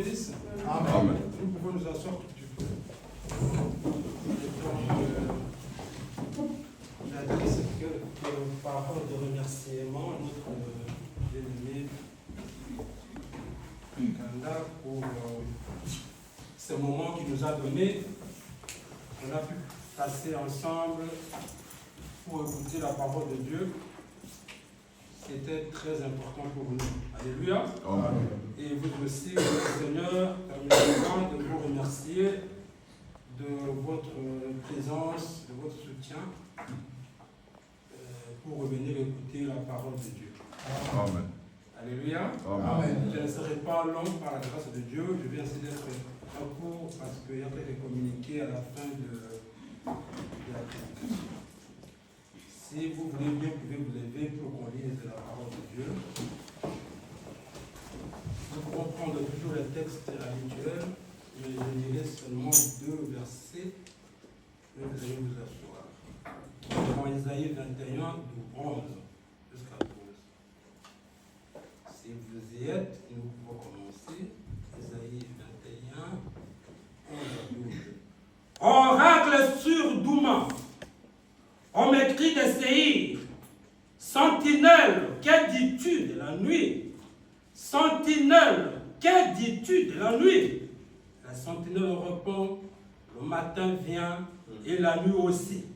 bénisse. Amen. Nous pouvons nous asseoir tout petit peu. J'adresse quelques paroles de remerciement à notre bien-aimé Kanda pour ce moment qu'il nous a donné. On a pu passer ensemble pour écouter la parole de Dieu. C'était très important pour nous. Alléluia. Amen. Et vous aussi, Seigneur, permettez-moi de vous remercier de votre présence, de votre soutien pour revenir écouter la parole de Dieu. Amen. Alléluia. Amen. Je ne serai pas long par la grâce de Dieu. Je viens essayer d'être en cours parce qu'il y a quelques communiqués à la fin de la prédication. Si vous voulez bien, vous pouvez vous lever pour qu'on lise la parole de Dieu. Nous pouvons prendre toujours les textes habituels, mais je dirai seulement 2 versets et vous allez vous asseoir. Dans Isaïe 21, du 11 jusqu'à 12. Si vous y êtes, nous pouvons commencer. Isaïe 21, 11 à 12. Oracle sur Douma. On m'écrit de Séhir. Sentinelle, que dis-tu de la nuit? Sentinelle, que dis-tu de la nuit? La sentinelle répond, le matin vient et la nuit aussi.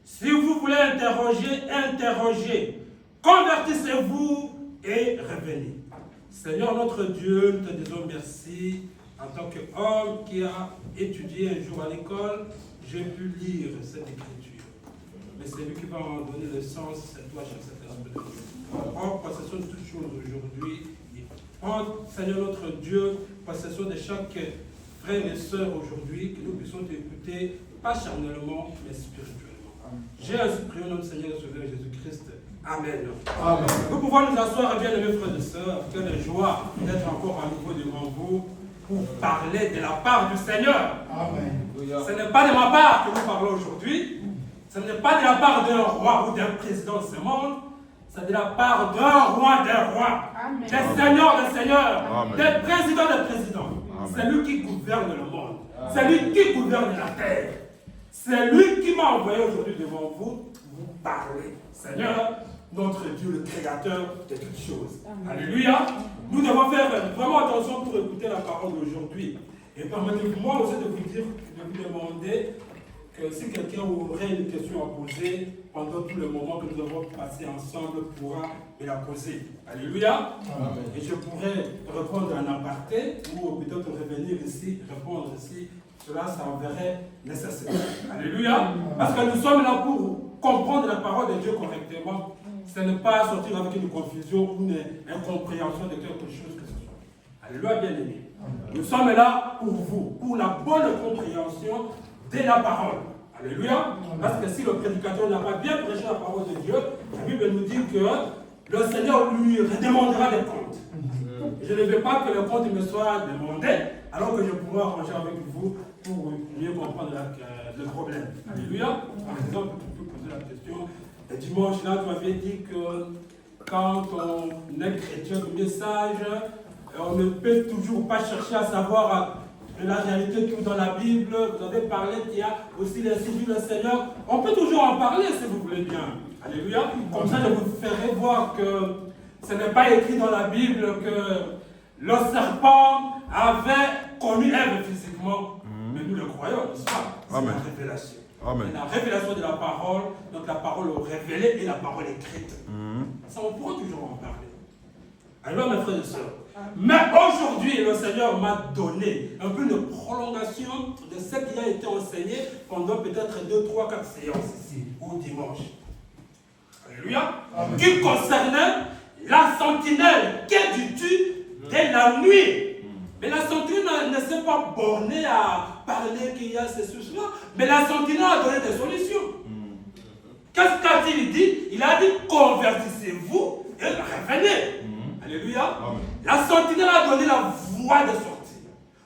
Si vous voulez interroger, interrogez. Convertissez-vous et revenez. Seigneur notre Dieu, nous te disons merci. En tant qu'homme qui a étudié un jour à l'école, j'ai pu lire cette écriture. Mais c'est lui qui va en donner le sens, c'est toi, cher Saint-Esprit de Dieu. Prends possession de toutes choses aujourd'hui. Prends, Seigneur notre Dieu, possession de chaque frère et sœur aujourd'hui, que nous puissions t'écouter, pas charnellement, mais spirituellement. J'ai ainsi prié au nom du Seigneur et Sauveur Jésus-Christ. Amen. Amen. Nous pouvons nous asseoir, bien aimés frères et sœurs, quelle joie d'être encore à nouveau devant vous pour parler de la part du Seigneur. Amen. Ce n'est pas de ma part que nous parlons aujourd'hui. Ce n'est pas de la part d'un roi ou d'un président de ce monde. C'est de la part d'un roi, des seigneurs, des présidents, des présidents. C'est lui qui gouverne le monde. C'est lui qui gouverne la terre. C'est lui qui m'a envoyé aujourd'hui devant vous parler. Seigneur, notre Dieu, le créateur de toutes choses. Alléluia. Nous devons faire vraiment attention pour écouter la parole d'aujourd'hui. Et permettez-moi aussi de vous dire, de vous demander que si quelqu'un aurait une question à poser pendant tout le moment que nous avons passé ensemble, pourra me la poser. Alléluia. Amen. Et je pourrais répondre en aparté ou peut-être revenir ici, répondre ici. Cela s'enverrait nécessaire. Alléluia. Parce que nous sommes là pour comprendre la parole de Dieu correctement. Ce n'est pas sortir avec une confusion ou une incompréhension de quelque chose que ce soit. Alléluia, bien-aimés. Nous sommes là pour vous, pour la bonne compréhension de la parole. Alléluia. Parce que si le prédicateur n'a pas bien prêché la parole de Dieu, la Bible nous dit que le Seigneur lui redemandera des comptes. Et je ne veux pas que le compte me soit demandé, alors que je pourrai arranger avec vous pour mieux comprendre le problème. Alléluia. Par exemple, tu peux poser la question. Le dimanche, là, tu m'avais dit que quand on est chrétien du message, on ne peut toujours pas chercher à savoir la réalité qui est dans la Bible. Vous avez parlé qu'il y a aussi les signes du Seigneur. On peut toujours en parler si vous voulez bien. Alléluia. Comme ça, je vous ferai voir que ce n'est pas écrit dans la Bible que le serpent avait connu Ève physiquement. Mais nous le croyons, n'est-ce pas? C'est la révélation. Amen. La révélation de la parole, donc la parole révélée et la parole écrite. Ça, on pourra toujours en parler. Alors, mes frères et sœurs, mais aujourd'hui, le Seigneur m'a donné un peu de prolongation de ce qui a été enseigné pendant peut-être 2, 3, 4 séances ici, ou dimanche. Alléluia. Qui concernait la sentinelle. Que dis-tu de la nuit? Mais la sentinelle ne s'est pas bornée à parler qu'il y a ces choses-là, mais la sentinelle a donné des solutions. Qu'est-ce qu'a-t-il dit? Il a dit convertissez-vous et revenez. Alléluia. Amen. La sentinelle a donné la voie de sortie.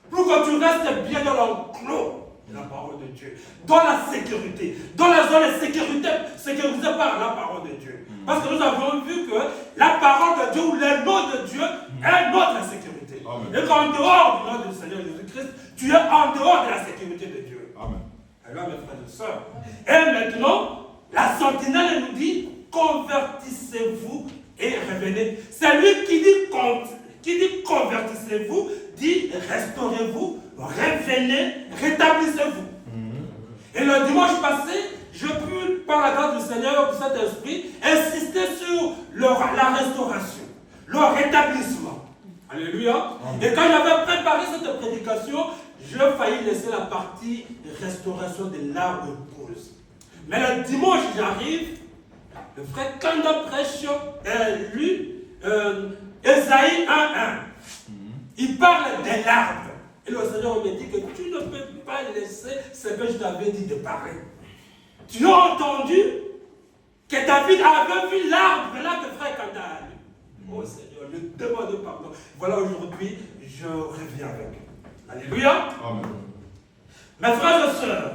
Pour que tu restes bien dans l'enclos de la parole de Dieu. Dans la sécurité. Dans la zone de sécurité, sécurisée par la parole de Dieu. Parce que nous avons vu que la parole de Dieu ou le nom de Dieu est notre sécurité. Amen. Et qu'en dehors du nom de du Seigneur Jésus-Christ, tu es en dehors de la sécurité de Dieu. Amen. Alors, mes frères et sœurs. Et maintenant, la sentinelle nous dit, convertissez-vous et revenez. C'est lui qui dit convertissez-vous, dit restaurez-vous, revenez, rétablissez-vous. Et le dimanche passé, je pu, par la grâce du Seigneur, du Saint-Esprit, insister sur la restauration, le rétablissement. Alléluia. Et quand j'avais préparé cette prédication, je failli laisser la partie restauration de l'arbre épouse. Mais le dimanche, j'arrive, le frère Kanda prêche, lui, Ésaïe 1.1. Il parle de l'arbre. Et le Seigneur me dit que tu ne peux pas laisser ce que je t'avais dit de parler. Tu as entendu que David avait vu l'arbre là que frère Kanda a lu. Oh Seigneur, je demande pardon. Voilà, aujourd'hui, je reviens avec. Alléluia. Amen. Mes frères et sœurs,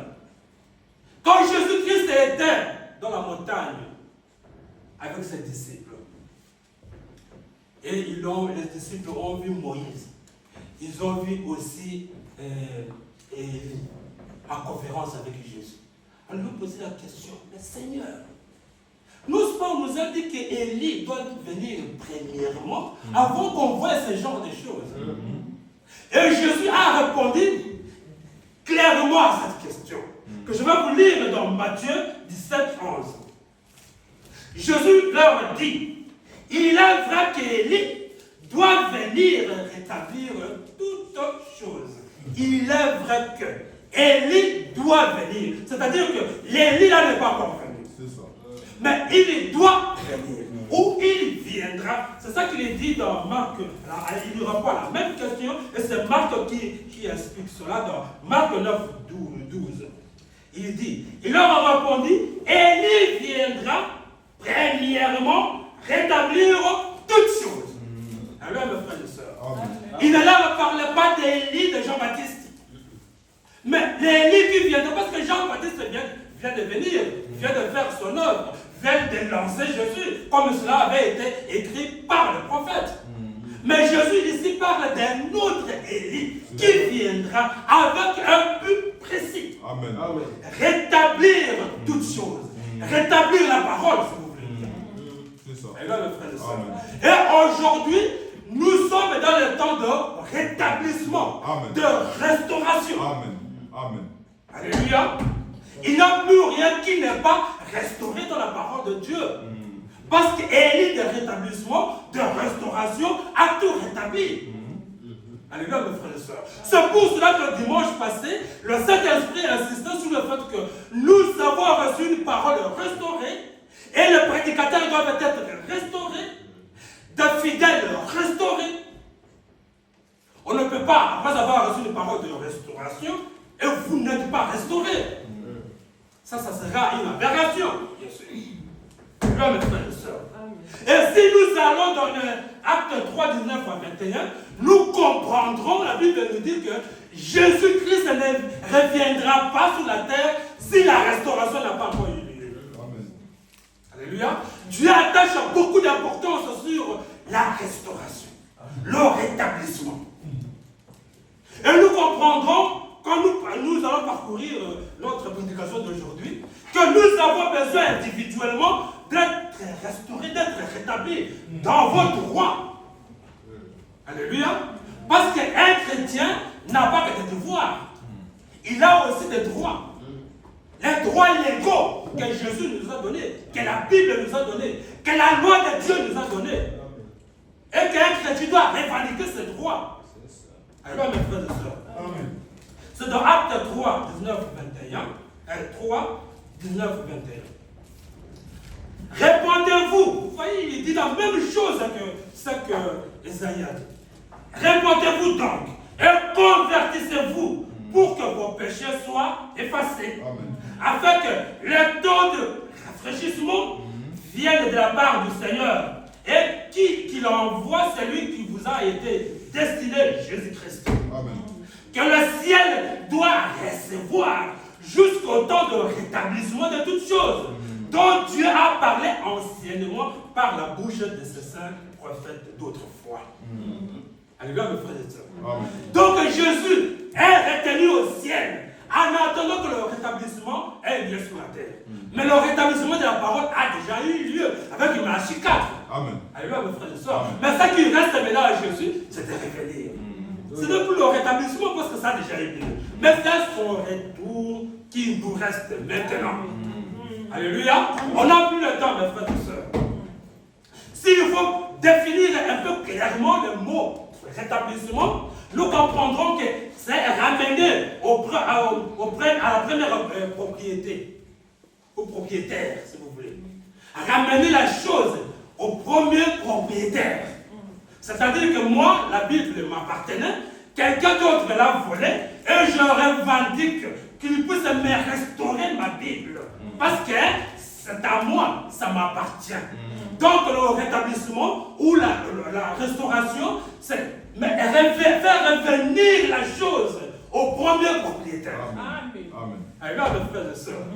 quand Jésus-Christ était dans la montagne avec ses disciples, et les disciples ont vu Moïse, ils ont vu aussi Élie en conférence avec Jésus. On lui posait la question, mais Seigneur, nous a dit qu'Élie doit venir premièrement avant qu'on voie ce genre de choses. Et Jésus a répondu clairement à cette question, que je vais vous lire dans Matthieu 17, 11. Jésus leur dit, il est vrai qu'Élie doit venir rétablir toutes choses. Il est vrai que Élie doit venir. C'est-à-dire que l'Élie là n'est pas encore venu. C'est ça. Mais il doit venir. Où il viendra. C'est ça qu'il est dit dans Marc. Il lui répond à la même question. Et c'est Marc qui explique cela dans Marc 9, 12. Il dit, il leur a répondu, Élie viendra premièrement rétablir toutes choses. Alors, mes frères et sœurs, il ne leur parlait pas d'Élie de Jean-Baptiste. Mais l'Élie qui viendra, parce que Jean-Baptiste vient de venir, vient de faire son œuvre, vient de lancer Jésus, comme cela avait été écrit par le prophète. Mais Jésus ici parle d'un autre Élie qui viendra avec un but précis. Amen. Rétablir toutes choses. Rétablir la parole, si vous voulez. C'est ça. Et là, mes frères et sœurs. Et aujourd'hui, nous sommes dans le temps de rétablissement, Amen. de restauration. Amen. Amen. Alléluia. Il n'y a plus rien qui n'est pas restauré dans la parole de Dieu. Parce qu'Élie de rétablissement, de restauration, a tout rétabli. Alléluia, mes frères et sœurs. C'est pour cela que le dimanche passé, le Saint-Esprit insistait sur le fait que nous avons reçu une parole restaurée et les prédicateurs doivent être restaurés, des fidèles restaurés. On ne peut pas, après avoir reçu une parole de restauration, et vous n'êtes pas restaurés. Ça sera une aberration, bien sûr. Là, mes frères et sœurs. Et si nous allons dans Acte 3, 19 à 21, nous comprendrons, la Bible nous dit que Jésus-Christ ne reviendra pas sur la terre si la restauration n'a pas encore eu lieu. Amen. Alléluia. Dieu attache beaucoup d'importance sur la restauration, le rétablissement. Et nous comprendrons, quand nous allons parcourir notre prédication d'aujourd'hui, que nous avons besoin individuellement d'être restaurés, d'être rétablis dans vos droits. Alléluia. Parce qu'un chrétien n'a pas que des devoirs. Il a aussi des droits. Les droits légaux que Jésus nous a donnés, que la Bible nous a donnés, que la loi de Dieu nous a donnés. Et qu'un chrétien doit revendiquer ses droits. Alors, mes frères et sœurs. Amen. C'est dans Acte 3, 19, 21. 3, 19, 21. Répondez-vous. Vous voyez, il dit la même chose que ce que Ésaïe a dit. Répondez-vous donc et convertissez-vous pour que vos péchés soient effacés. Amen. Afin que le temps de rafraîchissement vienne de la part du Seigneur et qu'il envoie celui qui vous a été destiné, Jésus-Christ. Amen. Que le ciel doit recevoir jusqu'au temps de rétablissement de toutes choses dont Dieu a parlé anciennement par la bouche de ses saints prophètes d'autrefois. Alléluia, mes frères et sœurs. Amen. Donc Jésus est retenu au ciel en attendant que le rétablissement ait lieu sur la terre. Mais le rétablissement de la parole a déjà eu lieu avec Malachie 4. Amen. Alléluia, mes frères et sœurs. Amen. Mais ce qui reste maintenant à Jésus, c'est de révéler. Ce n'est plus le rétablissement parce que ça a déjà eu lieu. Mais c'est son retour qui nous reste maintenant. Alléluia. On n'a plus le temps, mes frères et sœurs. S'il faut définir un peu clairement le mot rétablissement, nous comprendrons que c'est ramener à la première propriété, au propriétaire, si vous voulez. Ramener la chose au premier propriétaire. C'est-à-dire que moi, la Bible m'appartenait, quelqu'un d'autre l'a volé, et je revendique qu'il puisse me restaurer ma Bible. Parce que c'est à moi, ça m'appartient. Donc le rétablissement ou la restauration, c'est faire revenir la chose au premier propriétaire. Amen. Alléluia, mes frères et sœurs.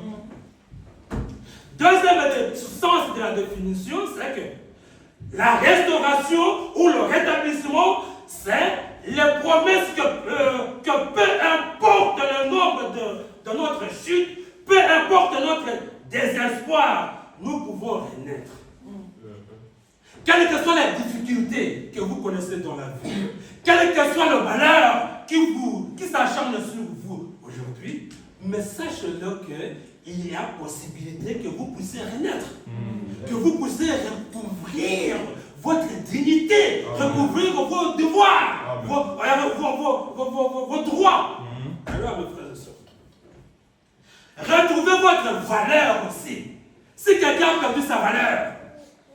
Deuxième sens de la définition, c'est que la restauration ou le rétablissement, c'est les promesses que peu importe le nombre de notre chute, peu importe notre désespoir, nous pouvons renaître. Quelles que soient les difficultés que vous connaissez dans la vie, quel que soit le malheur qui s'acharne sur vous aujourd'hui, mais sachez-le qu'il y a possibilité que vous puissiez renaître, que vous puissiez recouvrir votre dignité, recouvrir vos devoirs, vos droits. Alors, mes frères et sœurs, retrouvez votre valeur aussi. Si quelqu'un a perdu sa valeur,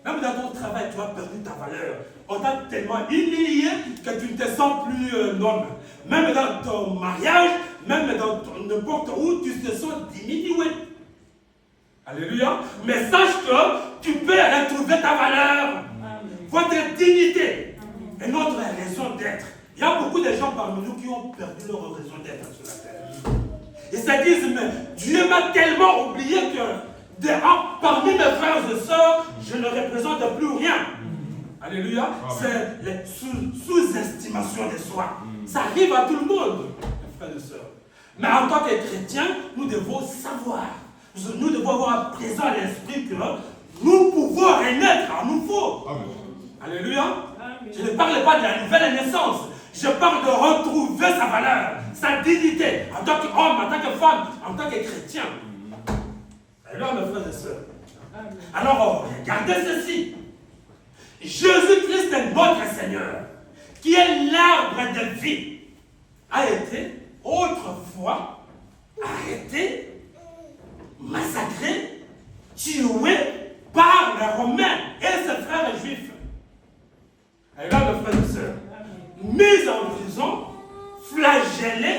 même dans ton travail, tu as perdu ta valeur. On t'a tellement humilié que tu ne te sens plus homme. Même dans ton mariage, même dans n'importe où, tu te sens diminué. Alléluia. Mais sache que tu peux retrouver ta valeur, votre dignité et notre raison d'être. Il y a beaucoup de gens parmi nous qui ont perdu leur raison d'être sur la terre. Ils se disent, mais Dieu m'a tellement oublié que parmi mes frères et sœurs, je ne représente plus rien. Alléluia. C'est la sous-estimation de soi. Ça arrive à tout le monde, mes frères et sœurs. Mais en tant que chrétiens, nous devons savoir, nous devons avoir présent à l'esprit que nous pouvons renaître à nouveau. Alléluia. Je ne parle pas de la nouvelle naissance. Je parle de retrouver sa valeur, sa dignité, en tant qu'homme, en tant que femme, en tant que chrétien. Alors, mes frères et sœurs, alors regardez ceci. Jésus-Christ est notre Seigneur, qui est l'arbre de vie, a été autrefois arrêté, massacré, tué par les Romains et ses frères juifs. Alors, mes frères et sœurs, mis en prison, flagellé,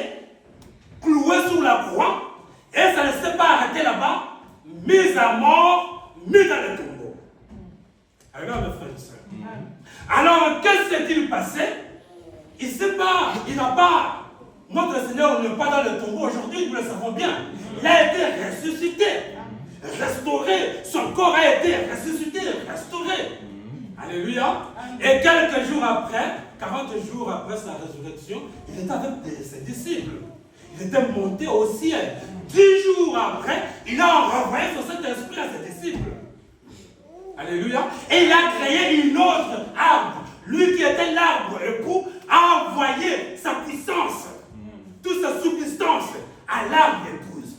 cloué sur la croix, et ça ne s'est pas arrêté là-bas, mis à mort, mis dans le tombeau. Alors, mes frères et sœurs. Alors, qu'est-ce qui s'est-il passé? Il n'a pas, notre Seigneur n'est pas dans le tombeau aujourd'hui, nous le savons bien. Il a été ressuscité, restauré, son corps a été ressuscité, restauré. Alléluia. Et quelques jours après, 40 jours après sa résurrection, il était avec ses disciples. Il était monté au ciel. 10 jours après, il a renvoyé son Saint-Esprit à ses disciples. Alléluia. Et il a créé une autre arbre. Lui qui était l'arbre époux a envoyé sa puissance, toute sa substance à l'arbre épouse.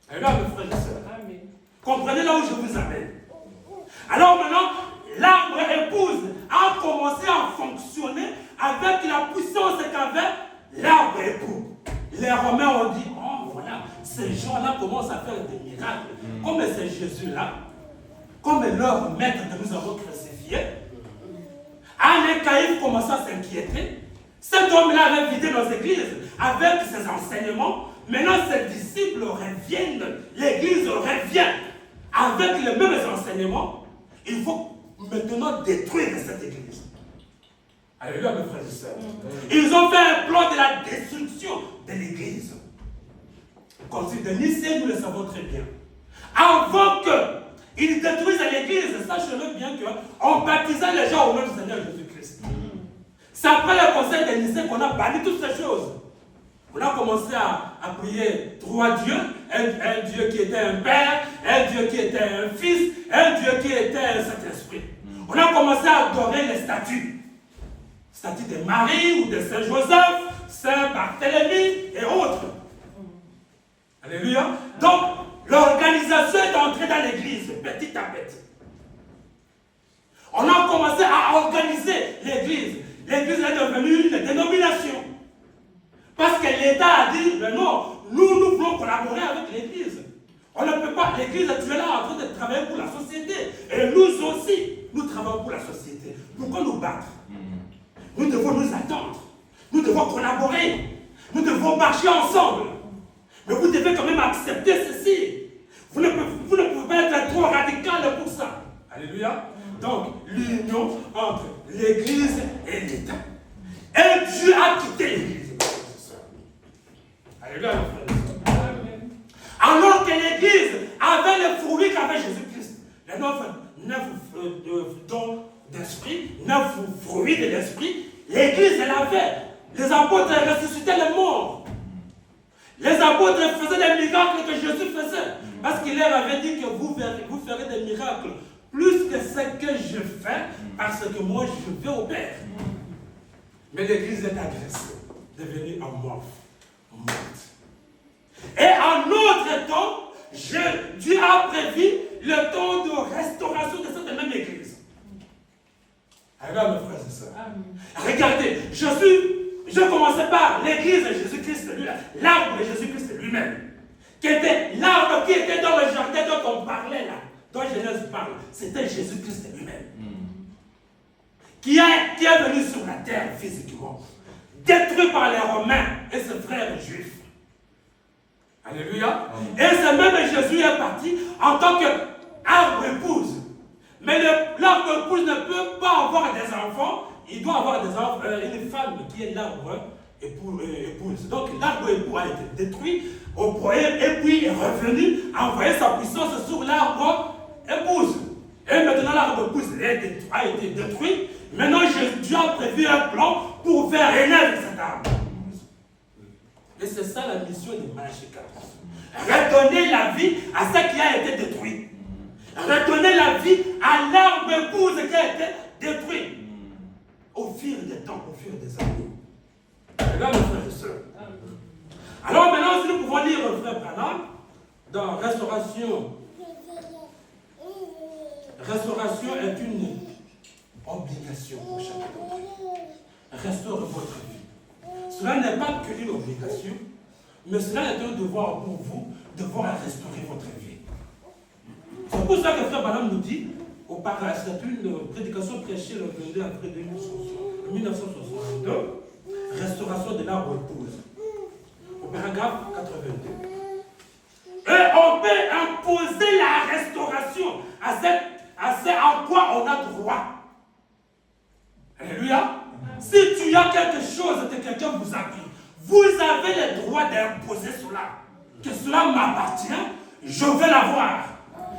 Alléluia, mes frères et sœurs. Comprenez là où je vous amène. Alors maintenant, l'arbre épouse a commencé à fonctionner avec la puissance qu'avait l'arbre époux. Les Romains ont dit, oh voilà, ces gens-là commencent à faire des miracles. Comme c'est Jésus-là, comme leur maître que nous avons crucifié, Anne et Caïphe commençaient à s'inquiéter. Cet homme-là avait vidé nos églises avec ses enseignements. Maintenant, ses disciples reviennent, l'église revient avec les mêmes enseignements. Il faut maintenant détruire cette église. Alléluia, mes frères et sœurs. Ils ont fait un plan de la destruction de l'église. Comme si de Nicée, nous le savons très bien. Avant qu'ils détruisent l'église, sachez-le bien qu'on baptisait les gens au nom du Seigneur Jésus-Christ. C'est après le conseil de Nicée qu'on a banni toutes ces choses. On a commencé à prier trois dieux, un Dieu qui était un Père, un Dieu qui était un Fils, un Dieu qui était un Saint-Esprit. On a commencé à adorer les statues. Statues de Marie ou de Saint-Joseph, Saint-Barthélemy et autres. Alléluia. Donc, l'organisation est entrée dans l'église, petit à petit. On a commencé à organiser l'église. L'église est devenue une dénomination. Parce que l'État a dit, mais non, nous voulons collaborer avec l'église. On ne peut pas, l'église tu es là en train de travailler pour la société. Et nous aussi, nous travaillons pour la société. Pourquoi nous battre? Nous devons nous attendre. Nous devons collaborer. Nous devons marcher ensemble. Mais vous devez quand même accepter ceci. Vous ne pouvez pas être trop radical pour ça. Alléluia. Donc, l'union entre l'église et l'État. Et Dieu a quitté l'église. Alléluia. Alors que l'église avait le fruit qu'avait Jésus-Christ. Les 9 dons d'esprit, 9 fruits de l'esprit, l'église l'avait. Les apôtres ressuscitaient les morts. Les apôtres faisaient des miracles que Jésus faisait. Parce qu'il leur avait dit que vous ferez des miracles plus que ce que je fais, parce que moi je vais au Père. Mais l'église est agressée, devenue amorphe, morte. Et en autre temps, Dieu a prévu le temps de restauration de cette même église. Regarde mes frères et sœurs. Regardez, je commençais par l'église de Jésus-Christ, l'arbre de Jésus-Christ lui-même, qui était l'arbre qui était dans le jardin dont on parlait là, dont Genèse parle. C'était Jésus-Christ lui-même, qui est venu sur la terre physiquement, détruit par les Romains et ses frères juifs. Alléluia. Et ce même Jésus est parti en tant qu'arbre épouse. Mais l'arbre épouse ne peut pas avoir des enfants. Il doit avoir une femme qui est l'arbre épouse. Donc l'arbre épouse a été détruit et puis est revenu envoyer sa puissance sur l'arbre épouse. Et maintenant l'arbre épouse a été détruit. Maintenant Dieu a prévu un plan pour faire renaître cet arbre. Et c'est ça la mission de Malachie 4. Redonner la vie à ce qui a été détruit. Redonner la vie à l'arbre épouse qui a été détruit. Au fil des temps, au fil des années. Regarde, mes frères et sœurs. Alors maintenant, si nous pouvons lire le frère Branham dans Restauration. Restauration est une obligation pour chacun d'entre nous. Restaurez votre vie. Cela n'est pas qu'une obligation, mais cela est un devoir pour vous, devoir restaurer votre vie. C'est pour ça que frère Branham nous dit, c'est une prédication prêchée le 22 avril 1962, restauration de l'arbre épouse, au paragraphe 82. Et on peut imposer la restauration à ce à quoi on a droit. Alléluia. Si tu as quelque chose que quelqu'un vous a pris, vous avez le droit d'imposer cela. Que cela m'appartient, je veux l'avoir.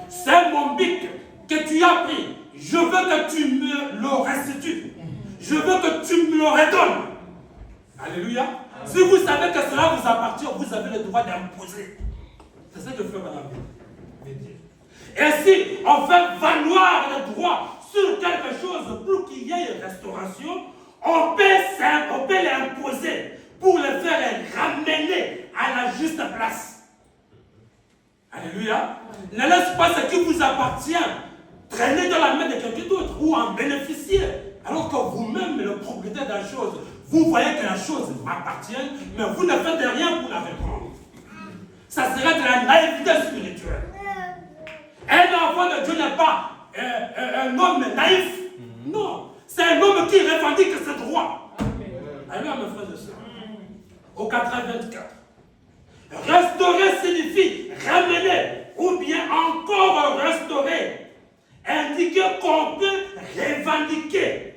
C'est mon bic que tu as pris. Je veux que tu me le restitues. Je veux que tu me le redonnes. Alléluia. Si vous savez que cela vous appartient, vous avez le droit d'imposer. C'est ça que le frère Branham veut dire. Et si on fait valoir le droit sur quelque chose pour qu'il y ait une restauration, on peut l'imposer pour le faire ramener à la juste place. Alléluia. Ne laisse pas ce qui vous appartient traîner dans la main de quelqu'un d'autre ou en bénéficier. Alors que vous-même, le propriétaire de la chose, vous voyez que la chose m'appartient, mais vous ne faites rien pour la reprendre. Ça serait de la naïveté spirituelle. Un enfant de Dieu n'est pas un homme naïf. Non. C'est un homme qui revendique ses droits. Alors, mes frères et sœurs, au 424, restaurer signifie ramener ou bien encore restaurer. Indiquer qu'on peut revendiquer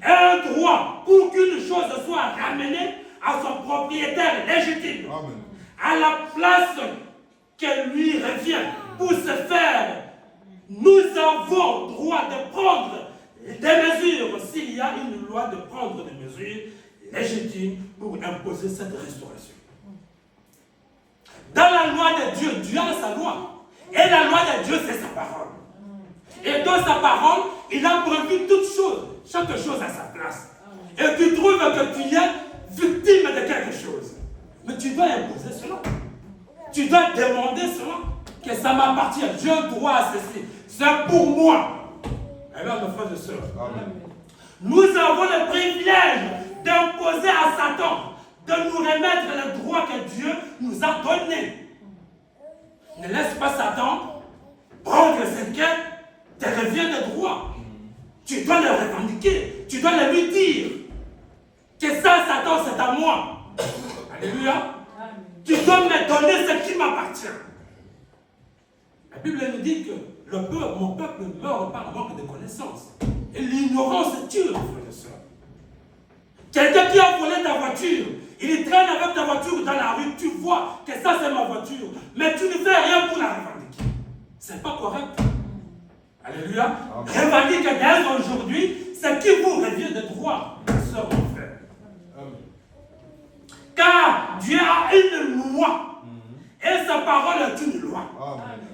un droit pour qu'une chose soit ramenée à son propriétaire légitime. Amen. À la place qu'elle lui revient. Pour ce faire, nous avons droit de prendre des mesures, s'il y a une loi, de prendre des mesures légitimes pour imposer cette restauration. Dans la loi de Dieu, Dieu a sa loi. Et la loi de Dieu, c'est sa parole. Et dans sa parole, il a prévu toutes choses, chaque chose à sa place. Et tu trouves que tu es victime de quelque chose. Mais tu dois imposer cela. Tu dois demander cela. Que ça m'appartient. J'ai droit à ceci. C'est pour moi. Alors, mes frères et sœurs, nous avons le privilège d'imposer à Satan de nous remettre le droit que Dieu nous a donné. Ne laisse pas Satan prendre ce que te revient de droit. Tu dois le revendiquer. Tu dois le lui dire. Que ça, Satan, c'est à moi. Alléluia. Tu dois me donner ce qui m'appartient. La Bible nous dit que mon peuple meurt par manque de connaissances. Et l'ignorance tue, frères et sœurs. Quelqu'un qui a volé ta voiture, il traîne avec ta voiture dans la rue, tu vois que ça c'est ma voiture, mais tu ne fais rien pour la revendiquer. C'est pas correct. Alléluia. Revendique dès aujourd'hui ce qui vous revient de droit, sœur, mon frère. Car Dieu a une loi. Et sa parole est une loi.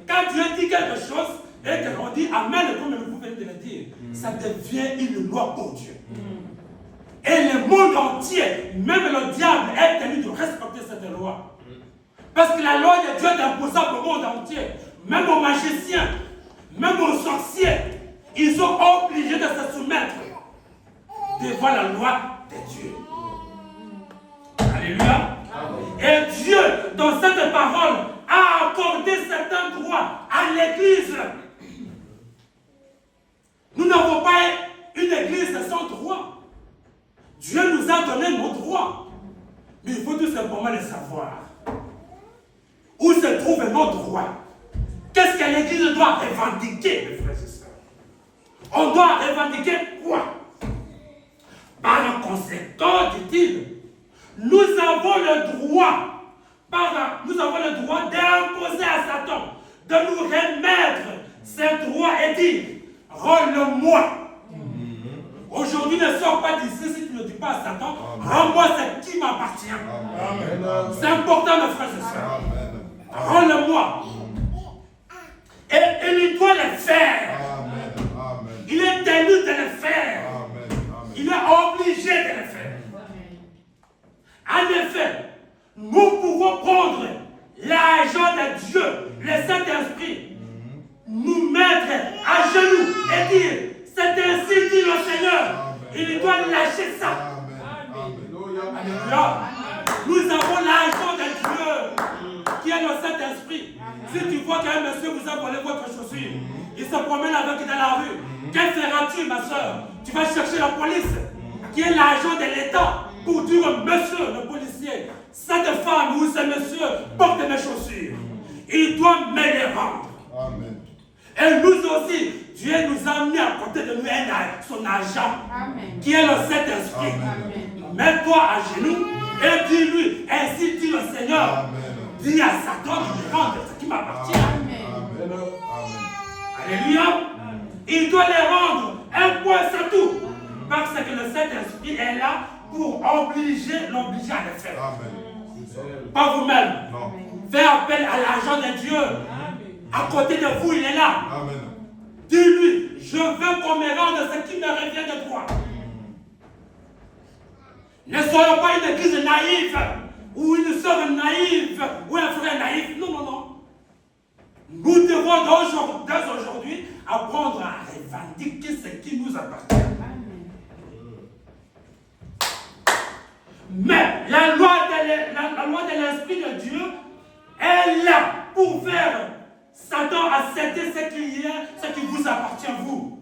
Quand Dieu dit quelque chose et que l'on dit Amen, comme vous venez de le dire, ça devient une loi pour Dieu. Et le monde entier, même le diable, est tenu de respecter cette loi. Parce que la loi de Dieu est imposable au monde entier. Même aux magiciens, même aux sorciers, ils sont obligés de se soumettre devant la loi de Dieu. Alléluia. Et Dieu, dans cette parole, a accordé certains droits à l'Église. Nous n'avons pas une Église sans droit. Dieu nous a donné nos droits. Mais il faut tout simplement le savoir. Où se trouvent nos droits? Qu'est-ce que l'Église doit revendiquer, mes frères et sœurs? On doit revendiquer quoi? Par conséquent, dit-il, nous avons le droit d'imposer à Satan de nous remettre ces droits et dire, rends-le-moi. Aujourd'hui, ne sors pas d'ici si tu ne dis pas à Satan, rends-moi ce qui m'appartient. C'est important, mes frères et sœurs. Rends-le-moi. Et il doit le faire. Il est tenu de le faire. Il est obligé de le faire. En effet, nous pouvons prendre l'argent de Dieu, le Saint-Esprit, nous mettre à genoux et dire, c'est ainsi dit le Seigneur. Il doit lâcher ça. Alléluia. Nous avons l'argent de Dieu, qui est le Saint-Esprit. Si tu vois qu'un monsieur vous a volé votre chaussure, il se promène avec dans la rue, que feras-tu, ma soeur? Tu vas chercher la police, qui est l'argent de l'État, pour dire, monsieur le policier, cette femme ou ce monsieur porte mes chaussures. Il doit me les rendre. Amen. Et nous aussi, Dieu nous a mis à côté de nous son argent, qui est le Saint-Esprit. Mets-toi à genoux et dis-lui, ainsi dit le Seigneur. Amen. Dis à Satan de me rendre ce qui m'appartient. Alléluia. Il doit les rendre. Un point, c'est tout. Parce que le Saint-Esprit est là pour l'obliger à le faire. Amen. Pas vous-même. Faites appel à l'argent de Dieu. À côté de vous, il est là. Dis-lui, je veux qu'on me rende ce qui me revient de droit. Ne soyons pas une église naïve, ou une sœur naïve, ou un frère naïf. Non, non, non. Nous devons dès aujourd'hui apprendre à revendiquer ce qui nous appartient. Mais la loi de l'Esprit de Dieu est là pour faire Satan accepter ce qui vous appartient, vous.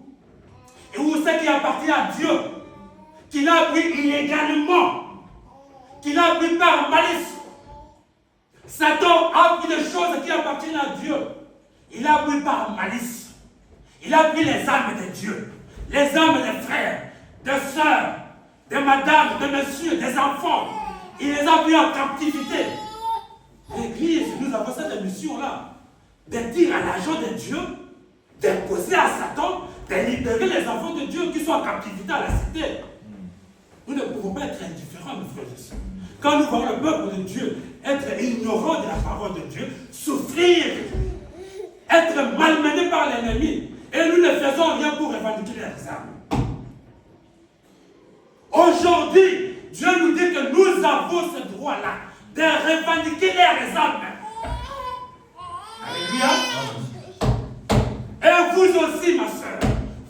Et ou ce qui appartient à Dieu, qu'il a pris illégalement, qu'il a pris par malice. Satan a pris des choses qui appartiennent à Dieu. Il a pris par malice. Il a pris les âmes de Dieu, les âmes des frères, des sœurs, des madames, des messieurs, des enfants. Il les a pris en captivité. L'Église, nous avons cette mission-là, de dire à l'agent de Dieu, d'imposer à Satan de libérer les enfants de Dieu qui sont en captivité à la cité. Nous ne pouvons pas être indifférents, mes frères et sœurs. Quand nous voyons le peuple de Dieu être ignorant de la parole de Dieu, souffrir, être malmené par l'ennemi, et nous ne faisons rien pour revendiquer les âmes. Aujourd'hui, Dieu nous dit que nous avons ce droit-là de revendiquer les âmes. Alléluia. Et vous aussi, ma soeur,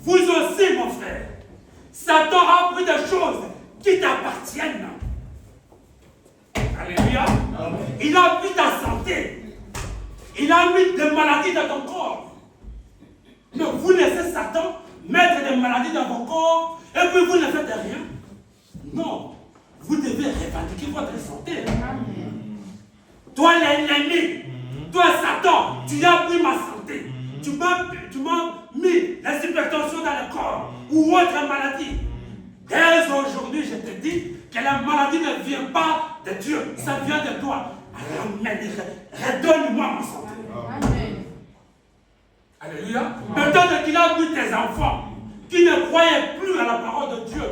vous aussi, mon frère, Satan a pris des choses qui t'appartiennent. Alléluia. Il a pris ta santé. Il a mis des maladies dans ton corps. Mais vous laissez Satan mettre des maladies dans vos corps et puis vous ne faites rien. Non. Vous devez revendiquer votre santé. Toi, l'ennemi, toi, Satan, tu as pris ma santé. Tu m'as mis les hypertensions dans le corps ou autre maladie. Dès aujourd'hui, je te dis que la maladie ne vient pas de Dieu, ça vient de toi. Redonne-moi ma santé. Amen. Alléluia. Peut-être qu'il a vu tes enfants qui ne croyaient plus à la parole de Dieu.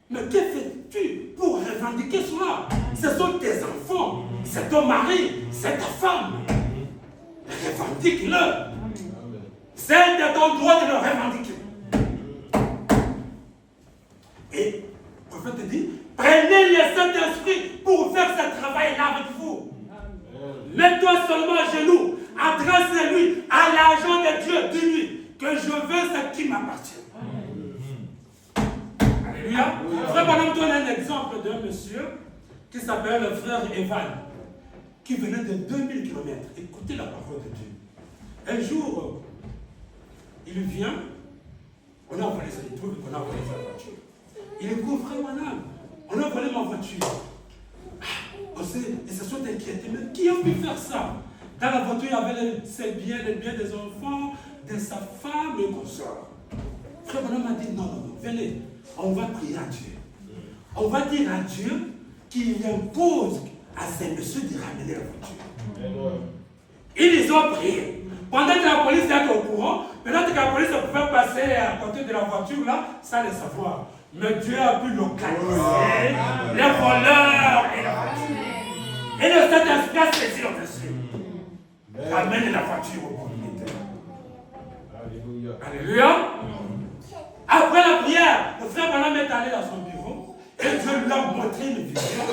Mais que fais-tu pour revendiquer cela? Ce sont tes enfants, c'est ton mari, c'est ta femme. Revendique-le. C'est de ton droit de le revendiquer. Et le prophète dit, prenez le Saint-Esprit pour faire ce travail-là avec vous. Mets-toi seulement à genoux, adresse-lui à l'agent de Dieu, dis-lui que je veux ce qui m'appartient. Alléluia. Frère Branham donne un exemple d'un monsieur qui s'appelle le frère Evan, qui venait de 2000 km. Écoutez la parole de Dieu. Un jour, il vient, on a volé ses trucs, on a volé sa voiture. Il dit, frère Branham, on a volé ma voiture. Ils se sont inquiétés, mais qui a pu faire ça? Dans la voiture, il y avait ses biens, les biens des enfants, de sa femme et consort. Frère Branham a dit, non, venez, on va prier à Dieu. On va dire à Dieu qu'il impose à ces messieurs de ramener la voiture. Ils ont prié. Pendant que la police était au courant, peut-être que la police pouvait passer à côté de la voiture là, sans le savoir. Mais Dieu a pu localiser les voleurs et la voiture. Et le Saint-Esprit a saisi le dessus. Ramène la voiture au propriétaire. Alléluia. Après la prière, le frère Branham est allé dans son bureau et Dieu lui a montré une vision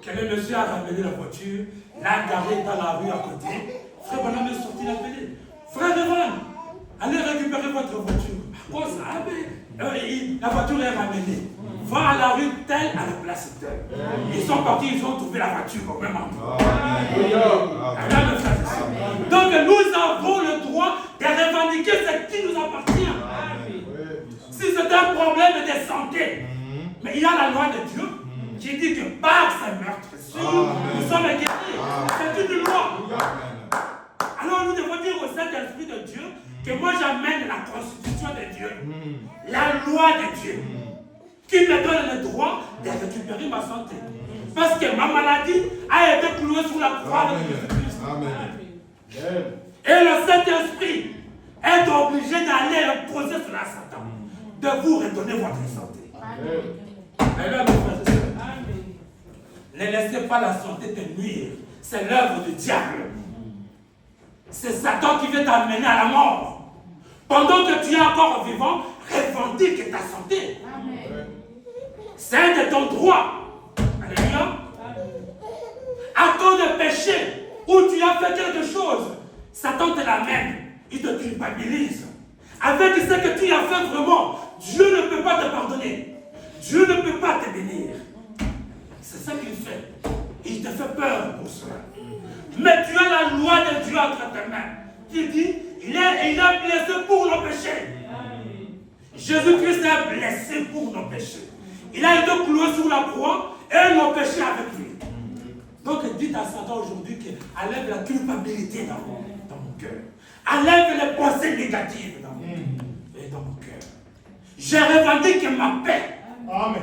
que le monsieur a ramené la voiture, l'a garé dans la rue à côté. Frère Branham est sorti l'appeler. Frère Evan, allez récupérer votre voiture. Quoi ça? La voiture est ramenée. Va à la rue telle, à la place telle. Ils sont partis, ils ont trouvé la voiture au même endroit. Donc nous avons le droit de revendiquer ce qui nous appartient. Si c'est un problème de santé, mais il y a la loi de Dieu qui dit que par ces meurtrissures, nous sommes guéris. C'est une loi. Alors nous devons dire au Saint-Esprit de Dieu que moi j'amène la constitution de Dieu, la loi de Dieu, qui me donne le droit de récupérer ma santé. Parce que ma maladie a été clouée sous la croix de Jésus-Christ. Et le Saint-Esprit est obligé d'aller le poser sur la Satan, de vous redonner votre santé. Amen. Ne laissez pas la santé te nuire. C'est l'œuvre du diable. C'est Satan qui veut t'amener à la mort. Pendant que tu es encore vivant, revendique ta santé. C'est de ton droit. Alléluia. À cause de péché, où tu as fait quelque chose, Satan te l'amène. Il te culpabilise. Avec ce que tu as fait vraiment, Dieu ne peut pas te pardonner. Dieu ne peut pas te bénir. C'est ça qu'il fait. Il te fait peur pour cela. Mais tu as la loi de Dieu entre tes mains. Qui dit, il a blessé pour nos péchés. Jésus-Christ a blessé pour nos péchés. Il a été cloué sur la croix et nos péchés avec lui. Donc dites à Satan aujourd'hui qu'il enlève la culpabilité dans mon cœur. Enlève les pensées négatives dans mon cœur. Je revendique ma paix. Amen.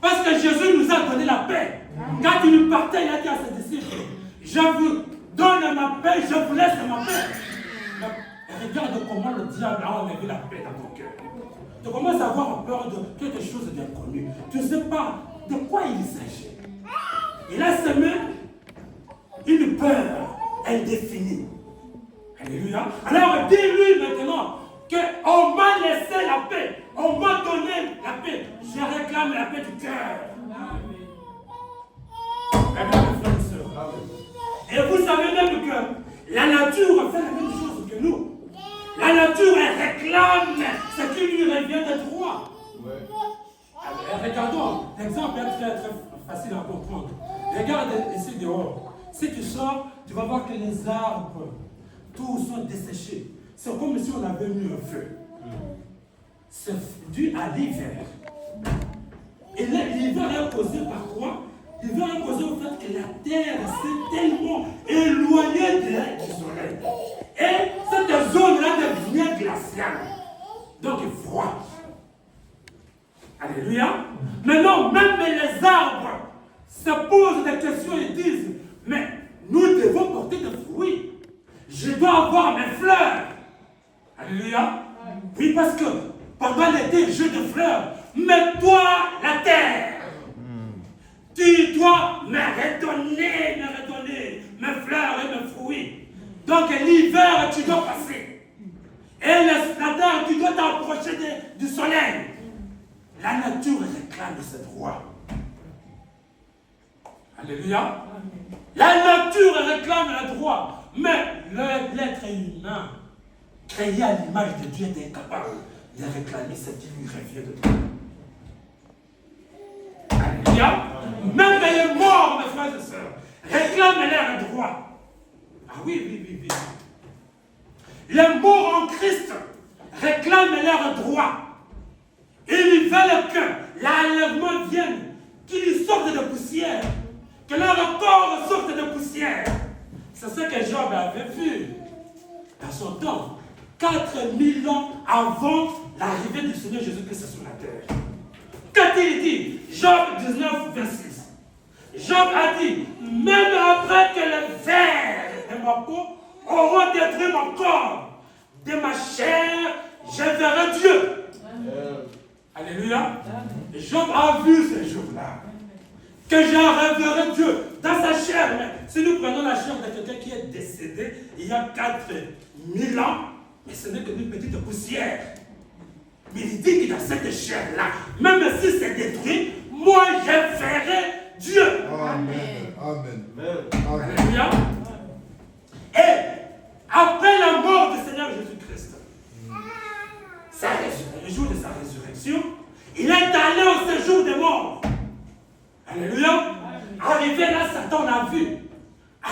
Parce que Jésus nous a donné la paix. Quand il partait, il a dit à ses disciples, je vous donne ma paix, je vous laisse ma paix. regarde comment le diable a enlevé la paix dans ton cœur. Tu commences à avoir peur de quelque chose d'inconnu. Tu ne sais pas de quoi il s'agit. Il a semé une peur indéfinie. Alléluia. Alors dis-lui maintenant qu'on m'a laissé la paix. On m'a donné la paix. Je réclame la paix du cœur. Et vous savez même que la nature fait la même chose que nous. La nature, elle réclame ce qui lui revient de droit. Regardons, l'exemple est très, très facile à comprendre. Regarde ici dehors. Si tu sors, tu vas voir que les arbres, tous sont desséchés. C'est comme si on avait mis un feu. C'est dû à l'hiver. Et l'hiver est causé par quoi? L'hiver est causé au fait que la terre s'est tellement éloignée du soleil. Et cette zone-là devient glaciale. Donc froid. Alléluia. Maintenant, même les arbres se posent des questions et disent, mais nous devons porter des fruits. Je dois avoir mes fleurs. Alléluia. Oui, parce que pendant l'été, j'ai des fleurs. Mais toi, la terre, tu dois me redonner mes fleurs et mes fruits. Donc l'hiver, tu dois passer. Et la terre, tu dois t'approcher du soleil. La nature réclame ses droits. Alléluia. La nature réclame les droits. Mais l'être humain, créé à l'image de Dieu, est incapable de réclamer ce qui lui revient de Dieu. Alléluia. Même les morts, mes frères et sœurs, réclament leurs droits. Ah oui. Les morts en Christ réclament leurs droits. Ils veulent que l'enlèvement vienne, qu'ils sortent de poussière, que leur corps sorte de poussière. C'est ce que Job avait vu dans son temps, 4000 ans avant l'arrivée du Seigneur Jésus-Christ sur la terre. Qu'a-t-il dit? Job 19, 26. Job a dit, même après que les vers de ma peau auront détruit mon corps, de ma chair, je verrai Dieu. Alléluia. Et Job a vu ces jours-là, que je reverrai Dieu dans sa chair. Mais si nous prenons la chair de quelqu'un qui est décédé il y a 4000 ans, mais ce n'est qu'une petite poussière. Mais il dit que dans cette chair-là, même si c'est détruit, moi je verrai Dieu. Amen. Alléluia. Et après la mort du Seigneur Jésus-Christ, le jour de sa résurrection, il est allé au séjour des morts. Alléluia. Arrivé là, Satan l'a vu. Ah,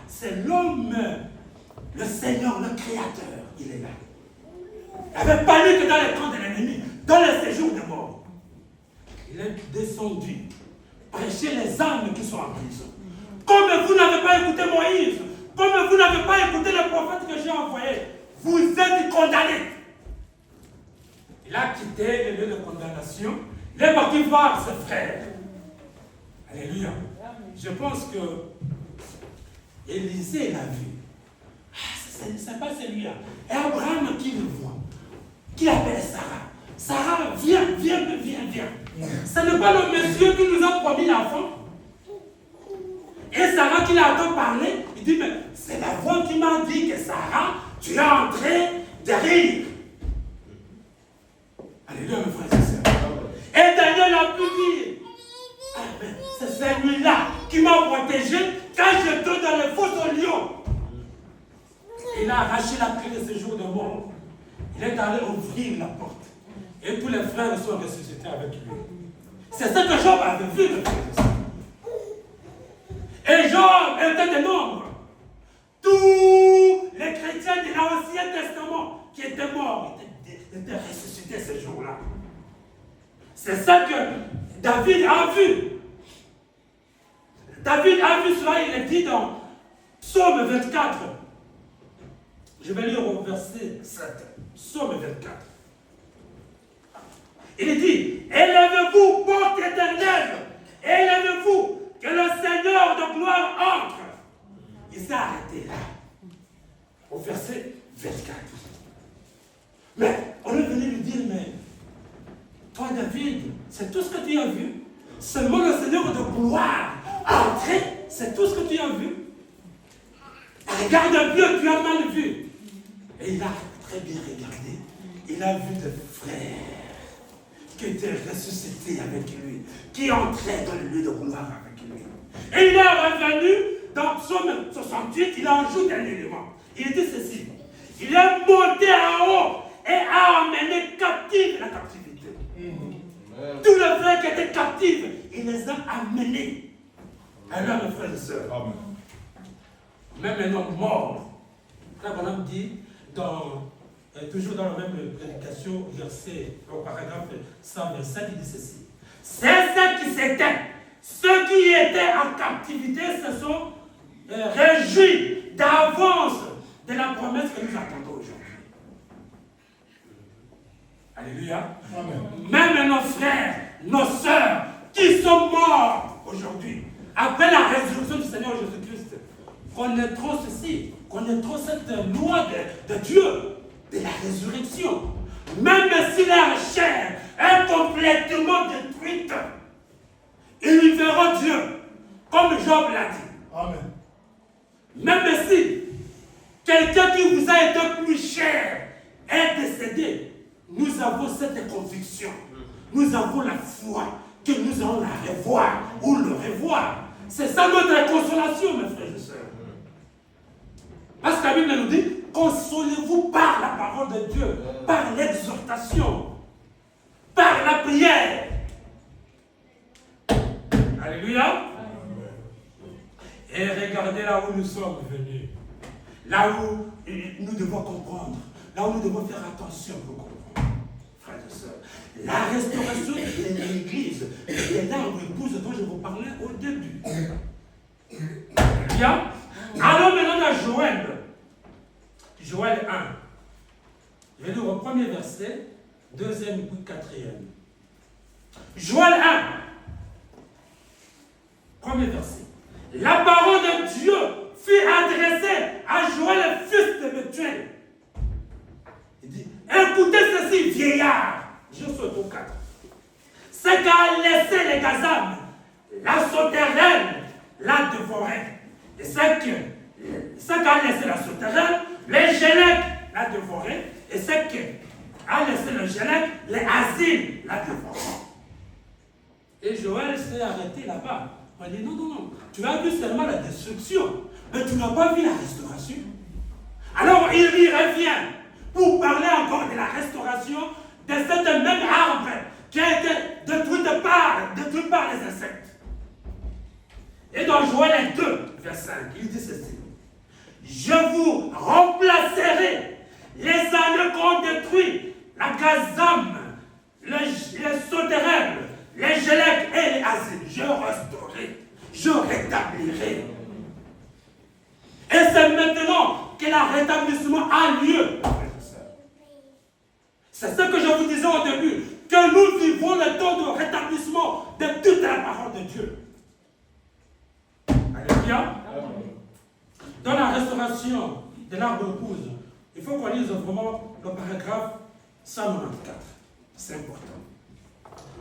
c'est l'homme, le Seigneur, le Créateur. Il est là. Il n'avait pas lu que dans les camps de l'ennemi, dans le séjour des morts. Il est descendu, prêcher les âmes qui sont en prison. Comme vous n'avez pas écouté Moïse, comme vous n'avez pas écouté le prophète que j'ai envoyé, vous êtes condamnés. Il a quitté le lieu de condamnation. Il est parti voir ses frères. Alléluia. Je pense que Élisée l'a vu. Ce n'est pas celui-là. Et Abraham qui le voit, qui appelle Sarah. Sarah, viens. Ce n'est pas le monsieur qui nous a promis l'enfant. Et Sarah qui l'entend parler, il dit, mais c'est la voix qui m'a dit que Sarah, tu es en train de rire. Alléluia, mes frères et sœurs. Et Daniel a pu dire, ah, mais c'est celui-là qui m'a protégé quand j'étais dans le fosse au lion. Il a arraché la clé de ce jour de mort. Il est allé ouvrir la porte. Et tous les frères sont ressuscités avec lui. C'est ce que Job avait vu, mes frères et sœurs. Et Job était des nombres. Tous les chrétiens de l'Ancien Testament qui étaient morts étaient ressuscités ce jour-là. C'est ça que David a vu. David a vu cela, il est dit dans Psaume 24. Je vais lire au verset 7. Psaume 24. Il dit, élevez-vous, porte éternelle, élevez-vous, que le Seigneur de gloire entre. Il s'est arrêté là, au verset 24. c'est tout ce que tu as vu. Regarde un peu, tu as mal vu. Et il a très bien regardé. Il a vu des frères qui étaient ressuscités avec lui, qui entraient dans le lieu de gloire avec lui. Et il est revenu dans Psaume 68, il a ajouté un élément. Il dit ceci. Il est monté en haut et a emmené captive la captivité. Tous les frères qui étaient captifs, il les a amenés. Alors, mes frères et sœurs, même un homme mort, là, on a dit, toujours dans la même prédication, verset, au paragraphe 127, il dit ceci. C'est ceux qui s'étaient, ceux qui étaient en captivité se sont réjouis d'avance de la promesse que nous attendons aujourd'hui. Alléluia. Amen. Même nos frères, nos sœurs qui sont morts aujourd'hui, après la résurrection du Seigneur Jésus-Christ, connaîtront ceci, connaîtront cette loi de Dieu, de la résurrection. Même si leur chair est complètement détruite, ils verront Dieu, comme Job l'a dit. Amen. Même si quelqu'un qui vous a été plus cher est décédé, nous avons cette conviction, nous avons la foi que nous allons la revoir ou le revoir. C'est ça notre consolation, mes frères et sœurs. Parce que la Bible nous dit, consolez-vous par la parole de Dieu, par l'exhortation, par la prière. Alléluia. Et regardez là où nous sommes venus. Là où nous devons comprendre. Là où nous devons faire attention pour comprendre. Frères et sœurs. La restauration de l'Église. Et l'arbre épouse dont je vous parlais au début. Bien. Allons maintenant à Joël. Joël 1. Je vais lire au premier verset, deuxième et quatrième. Joël 1. Premier verset. La parole de Dieu fut adressée à Joël, fils de Bethuel. Il dit, écoutez ceci, vieillard. Je suis au 4. Ce qu'a laissé les Gazam, la souterraine l'a dévoré. Et ce qu'a laissé la souterraine, les Gélèques l'a dévoré. Et ce qu'a laissé le Gélèque, les Asiles l'a dévoré. Et Joël s'est arrêté là-bas. On dit non, tu as vu seulement la destruction, mais tu n'as pas vu la restauration. Alors il y revient pour parler encore de la restauration de cet même arbre qui a été détruit par les insectes. Et dans Joël 2, verset 5, il dit ceci. Je vous remplacerai les anneaux qu'ont détruit la Gazam, les sauterelles, les Gélèques et les Asiles. Je restaurerai, je rétablirai. Et c'est maintenant que le rétablissement a lieu. C'est ce que je vous disais au début, que nous vivons le temps de rétablissement de toute la parole de Dieu. Alléluia. Dans la restauration de l'arbre épouse, il faut qu'on lise vraiment le paragraphe 194. C'est important.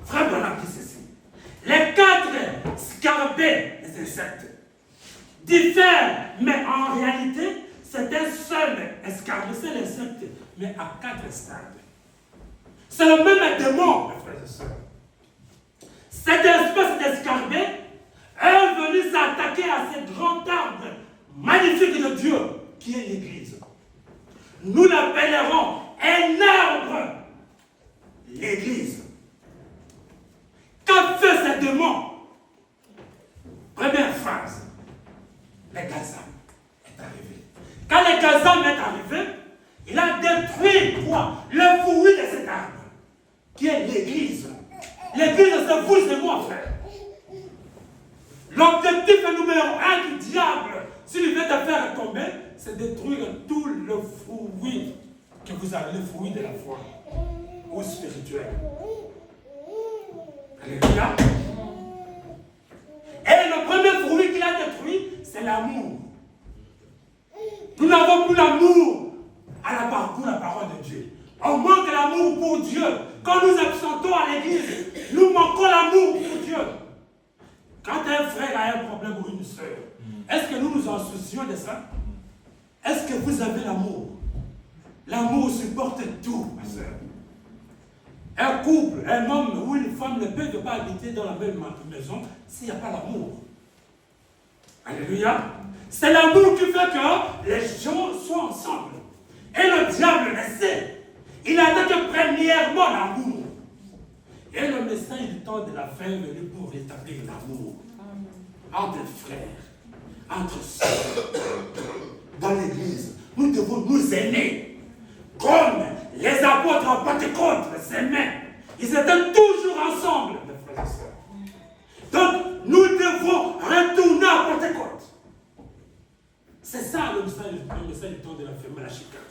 Frère Branham dit ceci. Les 4 scarabées des insectes diffèrent, mais en réalité, c'est un seul escargot, c'est l'insecte, mais à 4 stades. C'est le même démon, mes frères et sœurs. Cette espèce d'escarbet est venue s'attaquer à ce grand arbre magnifique de Dieu, qui est l'Église. Nous l'appellerons un arbre, l'Église. Qu'a fait ce démon? Première phrase, le Gazam est arrivé. Quand le Gazam est arrivé, il a détruit quoi? Le fruit de cet arbre, qui est l'Église. L'Église, c'est vous et moi, frère. L'objectif numéro 1 du diable, s'il veut te faire tomber, c'est détruire tout le fruit que vous avez, le fruit de la foi, ou spirituel. Alléluia. Et le premier fruit qu'il a détruit, c'est l'amour. Nous n'avons plus l'amour pour la parole de Dieu. On manque l'amour pour Dieu. Quand nous absentons à l'église, nous manquons l'amour pour Dieu. Quand un frère a un problème ou une soeur, est-ce que nous nous en soucions de ça? Est-ce que vous avez l'amour? L'amour supporte tout, ma soeur. Un couple, un homme ou une femme ne peuvent pas habiter dans la même maison s'il n'y a pas l'amour. Alléluia. C'est l'amour qui fait que les gens soient ensemble. Et le diable le sait. Il attaque premièrement l'amour. Et le message du temps de la fin est venu pour rétablir l'amour entre frères, entre sœurs. Dans l'église, nous devons nous aimer. Comme les apôtres en Pentecôte s'aimaient. Ils étaient toujours ensemble, mes frères et sœurs. Donc, nous devons retourner à Pentecôte. C'est ça le message du temps de la fin, Malachie 4.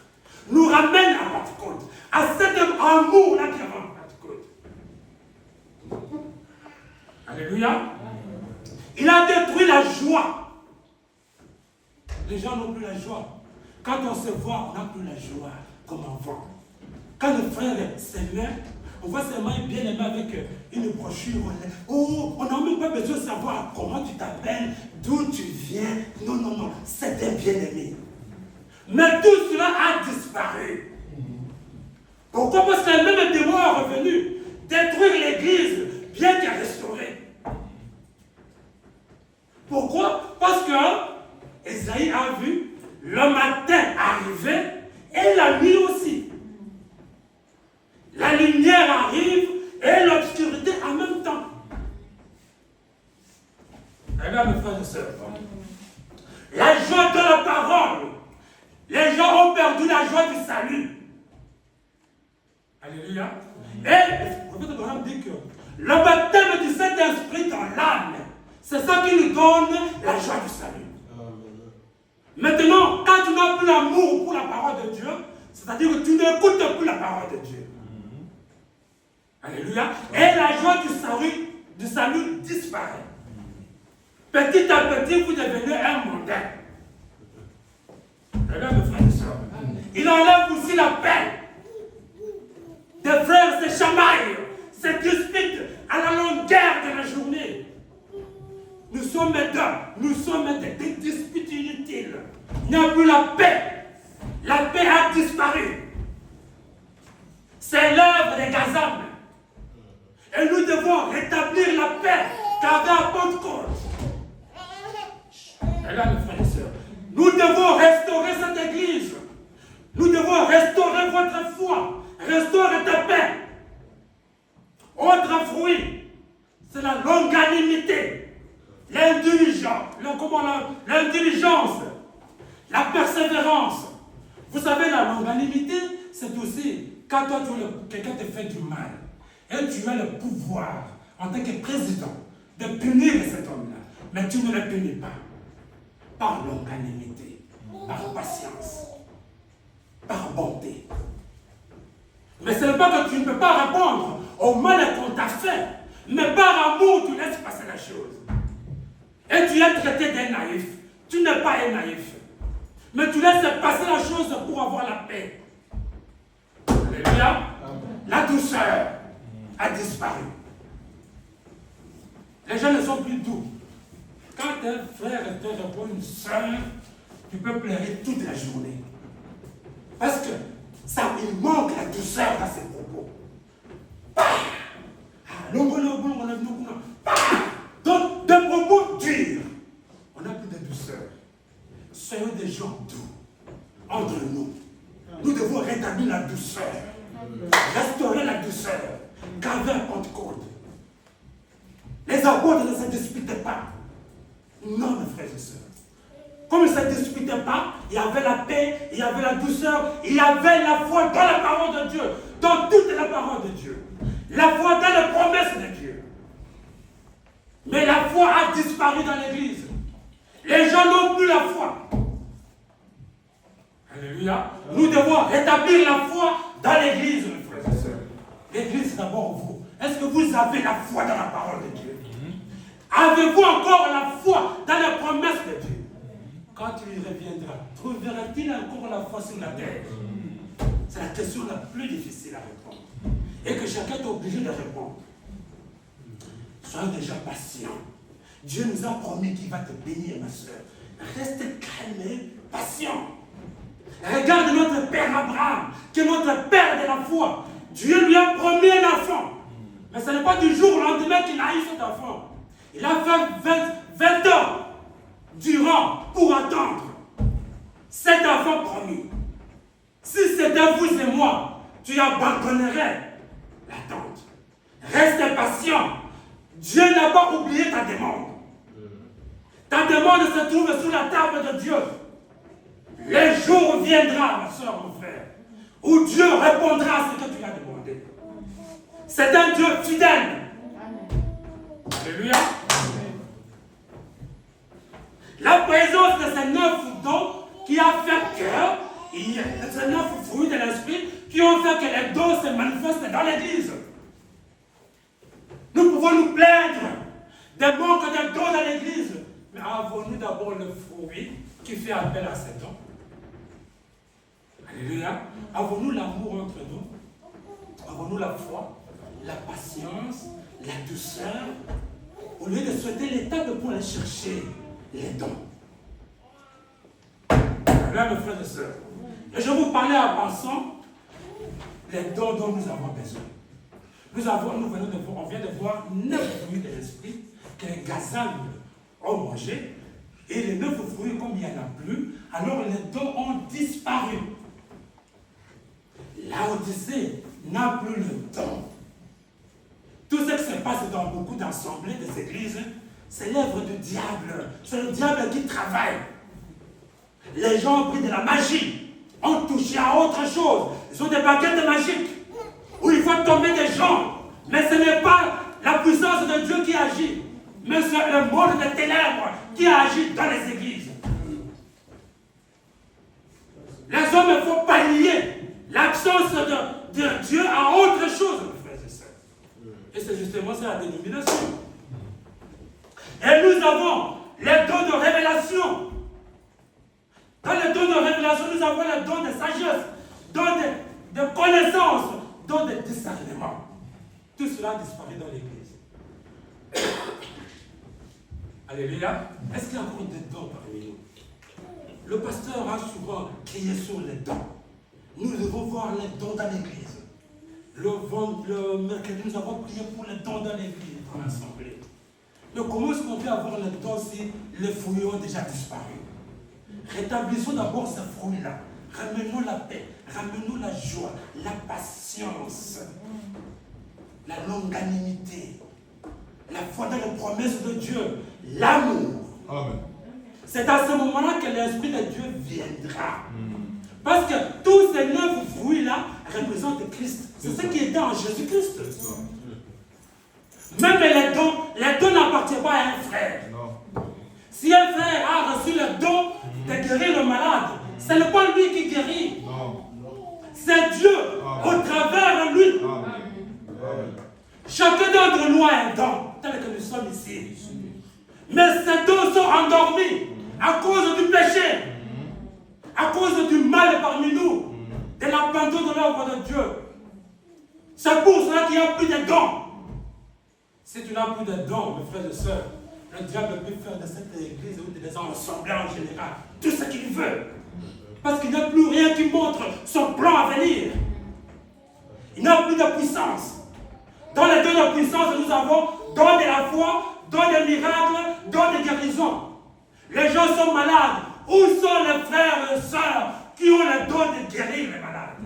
Nous ramène à Pentecôte, à cet amour-là qui rend Pentecôte. Alléluia. Il a détruit la joie. Les gens n'ont plus la joie. Quand on se voit, on n'a plus la joie comme avant. Quand le frère s'aime, on voit seulement un bien-aimé avec une brochure. Oh, on n'a même pas besoin de savoir comment tu t'appelles, d'où tu viens. Non, non, non, c'est un bien-aimé. Mais tout cela a disparu. Pourquoi? Parce que le même démon est revenu détruire l'église, bien qu'à restaurer. Pourquoi? Parce que Esaïe a vu le matin arriver et la nuit aussi. La lumière arrive et l'obscurité en même temps. Regarde mes frères et sœurs. La joie de la parole. Les gens ont perdu la joie du salut. Alléluia. Et le prophète Abraham dit que le baptême du Saint-Esprit dans l'âme, c'est ça qui nous donne la joie du salut. Maintenant, quand tu n'as plus l'amour pour la parole de Dieu, c'est-à-dire que tu n'écoutes plus la parole de Dieu. Alléluia. Et la joie du salut disparaît. Petit à petit, vous devenez un mondain. Regarde mes frères et sœurs. Il enlève aussi la paix. Des frères se chamaillent, se disputent à la longueur de la journée. Nous sommes des disputes inutiles. Il n'y a plus la paix. La paix a disparu. C'est l'œuvre des Gazam. Et nous devons rétablir la paix qu'avait à Pentecôte. Regarde mes frères et sœurs. Nous devons restaurer cette église. Nous devons restaurer votre foi. Restaurer ta paix. Autre fruit, c'est la longanimité, l'indiligence, la persévérance. Vous savez, la longanimité, c'est aussi quand toi, quelqu'un te fait du mal et tu as le pouvoir, en tant que président, de punir cet homme-là. Mais tu ne le punis pas. Par longanimité, par patience, par bonté. Mais ce n'est pas que tu ne peux pas répondre au mal qu'on t'a fait, mais par amour, tu laisses passer la chose. Et tu es traité d'un naïf. Tu n'es pas un naïf. Mais tu laisses passer la chose pour avoir la paix. Alléluia. La douceur a disparu. Les gens ne sont plus doux. Quand un frère te répond une sœur, tu peux pleurer toute la journée. Parce que ça, il manque la douceur dans ses propos. Donc, des propos durs. On n'a plus de douceur. Soyons des gens doux entre nous. Nous devons rétablir la douceur. Restaurer la douceur. Qu'avait à Pentecôte. Les apôtres ne se disputaient pas. Non, mes frères et sœurs. Comme ils ne se disputaient pas, il y avait la paix, il y avait la douceur, il y avait la foi dans la parole de Dieu, dans toute la parole de Dieu. La foi dans les promesses de Dieu. Mais la foi a disparu dans l'église. Les gens n'ont plus la foi. Alléluia. Nous devons rétablir la foi dans l'église, mes frères et sœurs. L'église, c'est d'abord vous. Est-ce que vous avez la foi dans la parole de Dieu? Avez-vous encore la foi dans les promesses de Dieu? Quand il reviendra, trouvera-t-il encore la foi sur la terre? C'est la question la plus difficile à répondre. Et que chacun est obligé de répondre. Soyez déjà patient. Dieu nous a promis qu'il va te bénir, ma soeur. Reste calme et patient. Regarde notre père Abraham, qui est notre père de la foi. Dieu lui a promis un enfant. Mais ce n'est pas du jour au lendemain qu'il a eu cet enfant. Il a fait 20 ans durant pour attendre cet enfant promis. Si c'était vous et moi, tu abandonnerais l'attente. Reste patient. Dieu n'a pas oublié ta demande. Ta demande se trouve sous la table de Dieu. Le jour viendra, ma soeur, mon frère, où Dieu répondra à ce que tu as demandé. C'est un Dieu fidèle. Alléluia. La présence de ces 9 dons qui a fait que, ces 9 fruits de l'esprit, qui ont fait que les dons se manifestent dans l'église. Nous pouvons nous plaindre des manques de dons dans l'église. Mais avons-nous d'abord le fruit qui fait appel à ces dons? Alléluia. Avons-nous l'amour entre nous? Avons-nous la foi, la patience, la douceur? Au lieu de souhaiter l'étape pour aller chercher les dons. Alléluia, mes frères et sœurs. Et je vous parlais en pensant les dons dont nous avons besoin. On vient de voir 9 fruits de l'esprit que les gazelles ont mangé. Et les 9 fruits, comme il n'y en a plus, alors les dons ont disparu. L'Odyssée n'a plus le don. Tout ce qui se passe dans beaucoup d'assemblées des églises, c'est l'œuvre du diable. C'est le diable qui travaille. Les gens ont pris de la magie, ont touché à autre chose. Ils ont des baguettes magiques où il faut tomber des gens. Mais ce n'est pas la puissance de Dieu qui agit, mais c'est le monde des ténèbres qui agit dans les églises. Les hommes font pallier l'absence de Dieu à autre chose, mes frères et sœurs. Et c'est justement ça la dénomination. Et nous avons les dons de révélation. Dans les dons de révélation, nous avons les dons de sagesse, dons de connaissance, dons de discernement. Tout cela a disparu dans l'église. Alléluia. Est-ce qu'il y a encore des dons parmi nous? Le pasteur a souvent crié sur les dons. Nous devons voir les dons dans l'église. Le mercredi, nous avons prié pour les dons dans l'église, dans l'assemblée. Mais comment est-ce qu'on peut avoir les dons si les fruits ont déjà disparu? Rétablissons d'abord ces fruits-là. Ramenons la paix, ramenons la joie, la patience, la longanimité, la foi dans les promesses de Dieu, l'amour. Amen. C'est à ce moment-là que l'Esprit de Dieu viendra. Parce que tous ces 9 fruits-là représentent Christ. C'est ce qui était en Jésus-Christ. Même les dons n'appartiennent pas à un frère. Non. Si un frère a reçu le don de guérir le malade, ce n'est pas lui qui guérit. Non. C'est Dieu au travers de lui. Amen. Chacun d'entre nous a un don, tel que nous sommes ici. Mais ces dons sont endormis à cause du péché, à cause du mal parmi nous, de l'abandon de l'œuvre de Dieu. C'est pour cela qu'il n'y a plus de dons. Si tu n'as plus de dons, mes frères et sœurs, le diable peut faire de cette église ou des assemblées en général tout ce qu'il veut. Parce qu'il n'y a plus rien qui montre son plan à venir. Il n'y a plus de puissance. Dans les dons de puissance, nous avons don de la foi, don des miracles, don de guérison. Les gens sont malades. Où sont les frères et sœurs qui ont le don de guérir les malades?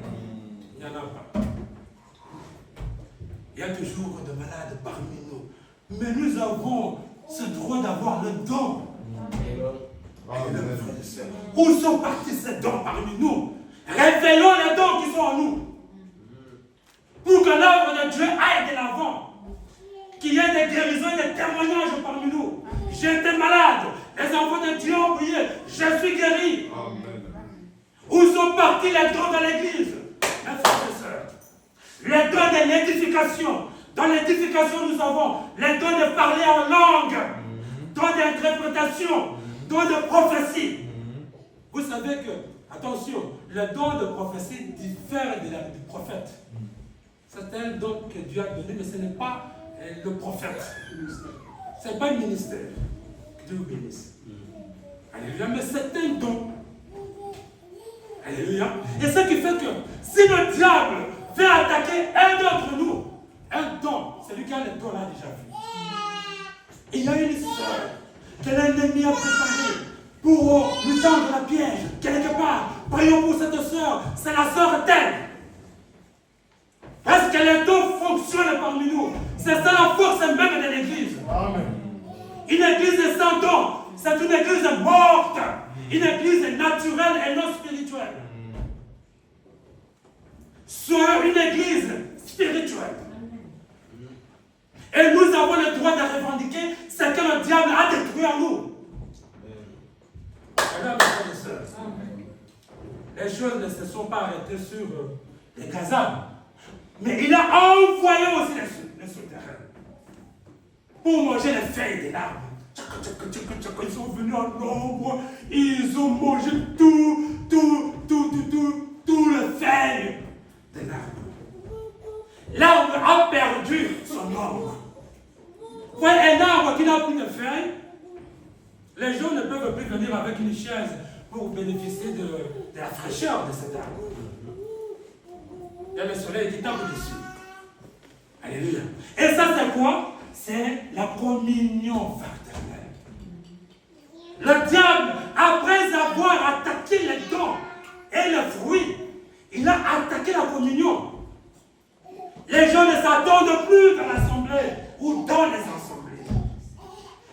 Il n'y en a pas. Il y a toujours des malades parmi nous. Mais nous avons ce droit d'avoir le don. Amen. Où sont partis ces dons parmi nous? Révélons les dons qui sont en nous. Pour que l'œuvre de Dieu aille de l'avant. Qu'il y ait des guérisons et des témoignages parmi nous. J'ai été malade. Les enfants de Dieu ont prié. Je suis guéri. Amen. Où sont partis les dons dans l'église? Mes frères et sœurs. Les dons de l'édification. Dans l'édification, nous avons les dons de parler en langue, dons d'interprétation, dons de prophétie. Vous savez que, attention, le don de prophétie diffère du prophète. C'est un don que Dieu a donné, mais ce n'est pas le prophète. Ce n'est pas un ministère. Dieu vous bénisse. Alléluia. Mais c'est un don. Alléluia. Et ce qui fait que si le diable veut attaquer un d'entre nous, un don, celui qui a le don l'a déjà vu. Il y a une sœur que l'ennemi a préparée pour lui tendre la piège. Quelque part, prions pour cette sœur. C'est la sœur telle. Parce que les dons fonctionnent parmi nous. C'est ça la force même de l'église. Amen. Une église sans don, c'est une église morte. Une église naturelle et non spirituelle. Soit une église spirituelle. Et nous avons le droit de revendiquer ce que le diable a détruit en nous. Mesdames et frères et sœurs, les choses ne se sont pas arrêtées sur les Gaza. Mais il a envoyé aussi les souterrains pour manger les feuilles des arbres. Ils sont venus en nombre, ils ont mangé tout le feuille de l'arbre. L'arbre a perdu son ombre. Voyez, un arbre qui n'a plus de feuilles, les gens ne peuvent plus venir avec une chaise pour bénéficier de la fraîcheur de cet arbre. Il y a le soleil qui tape dessus. Alléluia. Et ça, c'est quoi? C'est la communion fraternelle. Le diable, après avoir attaqué les dons et les fruits, il a attaqué la communion. Les gens ne s'attendent plus dans l'assemblée ou dans les assemblées.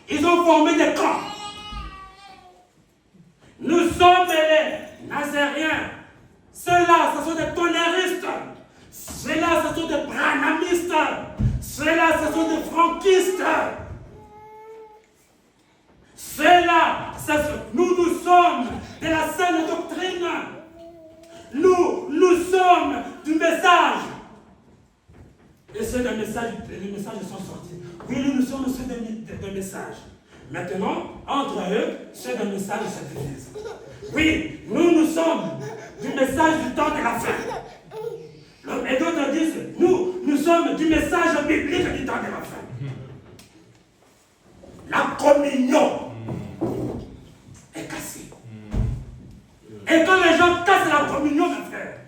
Ils ont formé des camps. Nous sommes les Nazériens. Ceux-là, ce sont des tonnéristes. Ceux-là, ce sont des branhamistes. Ceux-là, ce sont des franquistes. Ceux-là, nous sommes de la saine doctrine. Nous sommes du message. Et ceux des messages, les messages sont sortis. Oui, nous sommes ceux des messages. Maintenant, entre eux, ceux des messages se divisent. Oui, nous sommes du message du temps de la fin. Et d'autres disent, nous sommes du message biblique du temps de la fin. La communion est cassée. Et quand les gens cassent la communion, mes frères,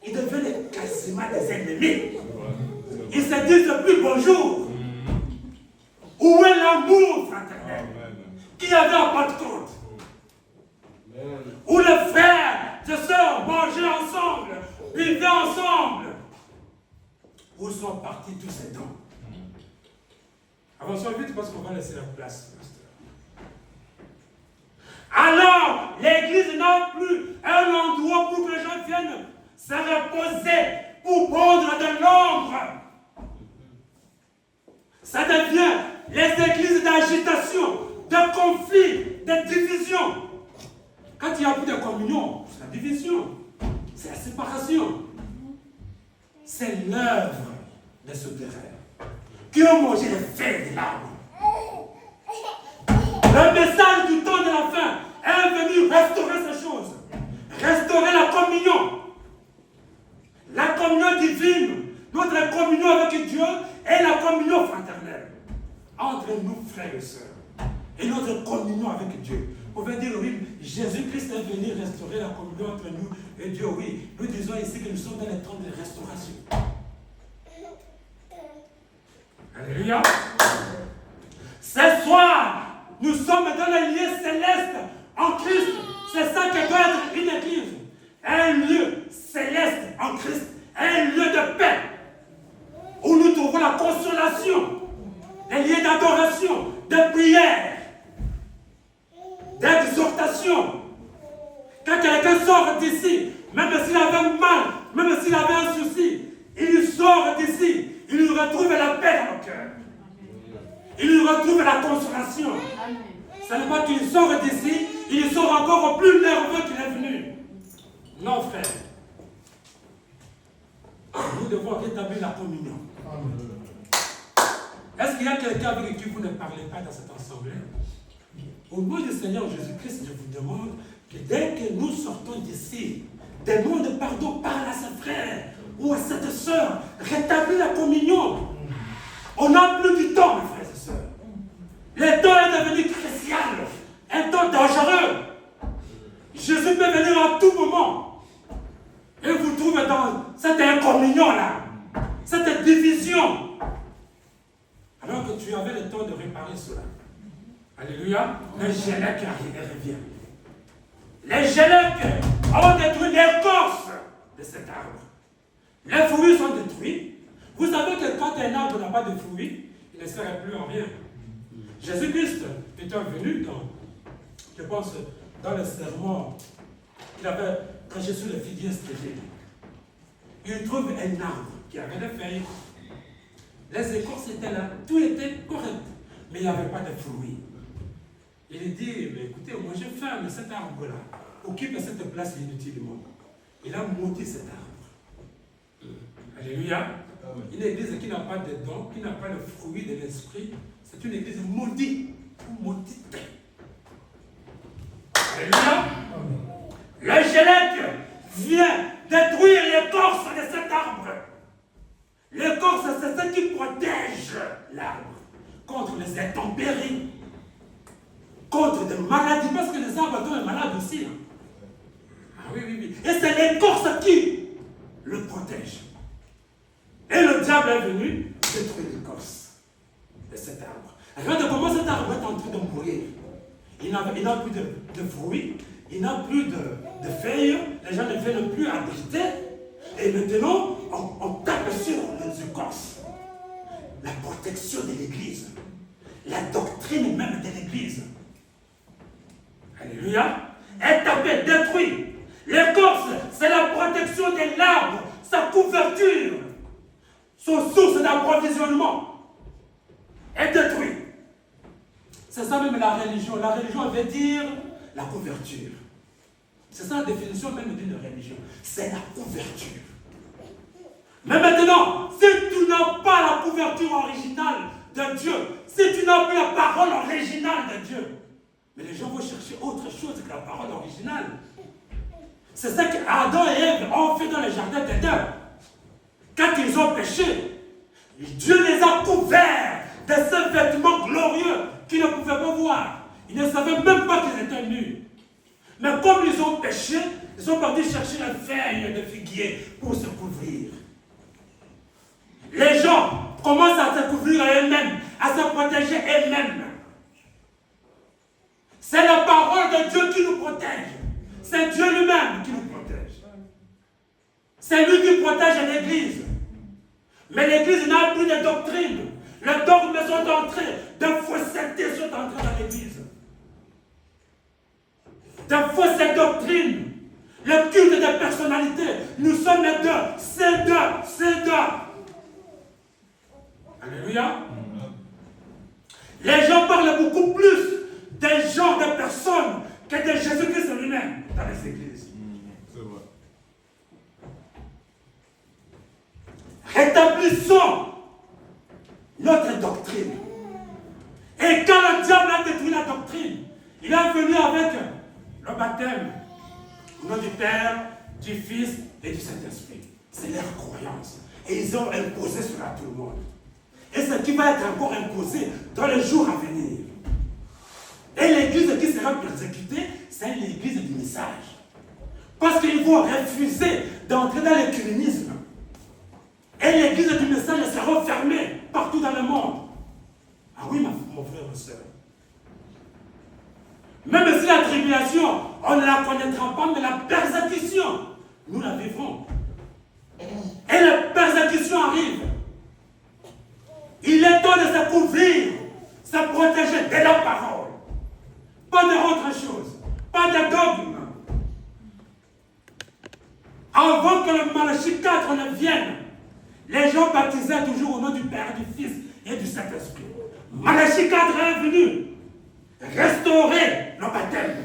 ils deviennent quasiment des ennemis. Ils se disent plus bonjour. Où est l'amour fraternel qui avait à Pentecôte? Où les frères et sœurs mangeaient ensemble, vivaient ensemble. Où sont partis tous ces dons? Avançons vite parce qu'on va laisser la place. Alors, l'église n'a plus un endroit pour que les gens viennent se reposer pour prendre de l'ombre. Ça devient les églises d'agitation, de conflit, de division. Quand il n'y a plus de communion, c'est la division, c'est la séparation. C'est l'œuvre de ce terrain qui ont mangé les feuilles de l'arbre. Le message du temps de la fin est venu restaurer ces choses, restaurer la communion. La communion divine, notre communion avec Dieu et la communion fraternelle entre nous, frères et sœurs, et notre communion avec Dieu. On va dire, oui, Jésus-Christ est venu restaurer la communion entre nous et Dieu. Oui, nous disons ici que nous sommes dans les temps de restauration. Alléluia. Ce soir, nous sommes dans les lieux célestes en Christ. C'est ça que doit être une église. Un lieu céleste en Christ. Un lieu de paix. Où nous trouvons la consolation. Des lieux d'adoration, de prière, d'exhortation. Quand quelqu'un sort d'ici, même s'il avait mal, même s'il avait un souci, il sort d'ici, il retrouve la paix dans le cœur. Il retrouve la consolation. Ce n'est pas qu'il sort d'ici, il sort encore plus nerveux qu'il est venu. Non, frère. Nous devons rétablir la communion. Est-ce qu'il y a quelqu'un avec qui vous ne parlez pas dans cette assemblée? Au nom du Seigneur Jésus-Christ, je vous demande que dès que nous sortons d'ici, demande pardon, parle à ce frère ou à cette sœur, rétablis la communion. On n'a plus du temps, mes frères et sœurs. Le temps est devenu crucial, un temps dangereux. Jésus peut venir à tout moment. Et vous trouvez dans cette incommunion-là, cette division. Alors que tu avais le temps de réparer cela. Alléluia. Les Gélèques revient. Les Gélèques ont détruit l'écorce de cet arbre. Les fruits sont détruits. Vous savez que quand un arbre n'a pas de fruits, il ne serait plus en rien. Jésus-Christ étant venu je pense, dans le sermon, il avait prêché sur le figuier stégé. Il trouve un arbre qui avait des feuilles. Les écorces étaient là, tout était correct, mais il n'y avait pas de fruits. Il dit, mais écoutez, moi j'ai faim, mais cet arbre-là occupe cette place inutilement. Il a maudit cet arbre. Alléluia. Une église qui n'a pas de dons, qui n'a pas le fruit de l'esprit, c'est une église maudite ou maudite. Alléluia. Le Gélèque vient détruire l'écorce de cet arbre. L'écorce, c'est ce qui protège l'arbre contre les intempéries, contre des maladies, parce que les arbres sont malades aussi. Hein. Ah oui, oui, oui. Et c'est l'écorce qui le protège. Et le diable est venu détruire l'écorce de cet arbre. Regardez comment cet arbre est en train de mourir. Il n'a plus de fruits, il n'a plus de feuilles, les gens ne viennent plus abriter. Et maintenant, on tape sur les écorces. La protection de l'Église, la doctrine même de l'Église. Alléluia. Est tapée, détruite. L'écorce, c'est la protection de l'arbre, sa couverture, son source d'approvisionnement est détruite. C'est ça même la religion. La religion veut dire la couverture. C'est ça la définition même d'une religion. C'est la couverture. Mais maintenant, si tu n'as pas la couverture originale de Dieu, si tu n'as plus la parole originale de Dieu, mais les gens vont chercher autre chose que la parole originale. C'est ça qu'Adam et Ève ont fait dans le jardin d'Éden. Quand ils ont péché, Dieu les a couverts de ces vêtements glorieux qu'ils ne pouvaient pas voir. Ils ne savaient même pas qu'ils étaient nus. Mais comme ils ont péché, ils sont partis chercher la feuille de figuier pour se couvrir. Les gens commencent à se couvrir eux-mêmes, à se protéger eux-mêmes. C'est la parole de Dieu qui nous protège. C'est Dieu lui-même qui nous protège. C'est lui qui protège l'Église. Mais l'Église n'a plus de doctrine. Les dogmes sont entrés, de faussetés sont entrés dans l'Église. De fausses doctrines. Le culte de personnalité. Nous sommes les deux. C'est deux. Alléluia. Les gens parlent beaucoup plus des gens, des personnes, que de Jésus-Christ lui-même dans les églises. C'est vrai. Rétablissons notre doctrine. Et quand le diable a détruit la doctrine, il est venu avec le baptême au nom du Père, du Fils et du Saint-Esprit. C'est leur croyance. Et ils ont imposé cela à tout le monde. Et ce qui va être encore imposé dans les jours à venir. Et l'église qui sera persécutée, c'est l'église du message. Parce qu'ils vont refuser d'entrer dans l'écuménisme. Et l'église du message sera fermée partout dans le monde. Ah oui, mon frère, ma soeur. Même si la tribulation, on ne la connaîtra pas, mais la persécution, nous la vivrons. Et la persécution arrive. Il est temps de se couvrir, se protéger de la parole. Pas d'autre chose. Pas de dogme. Avant que le Malachie 4 ne vienne, les gens baptisaient toujours au nom du Père, du Fils et du Saint-Esprit. Malachie 4 est venu restaurer le baptême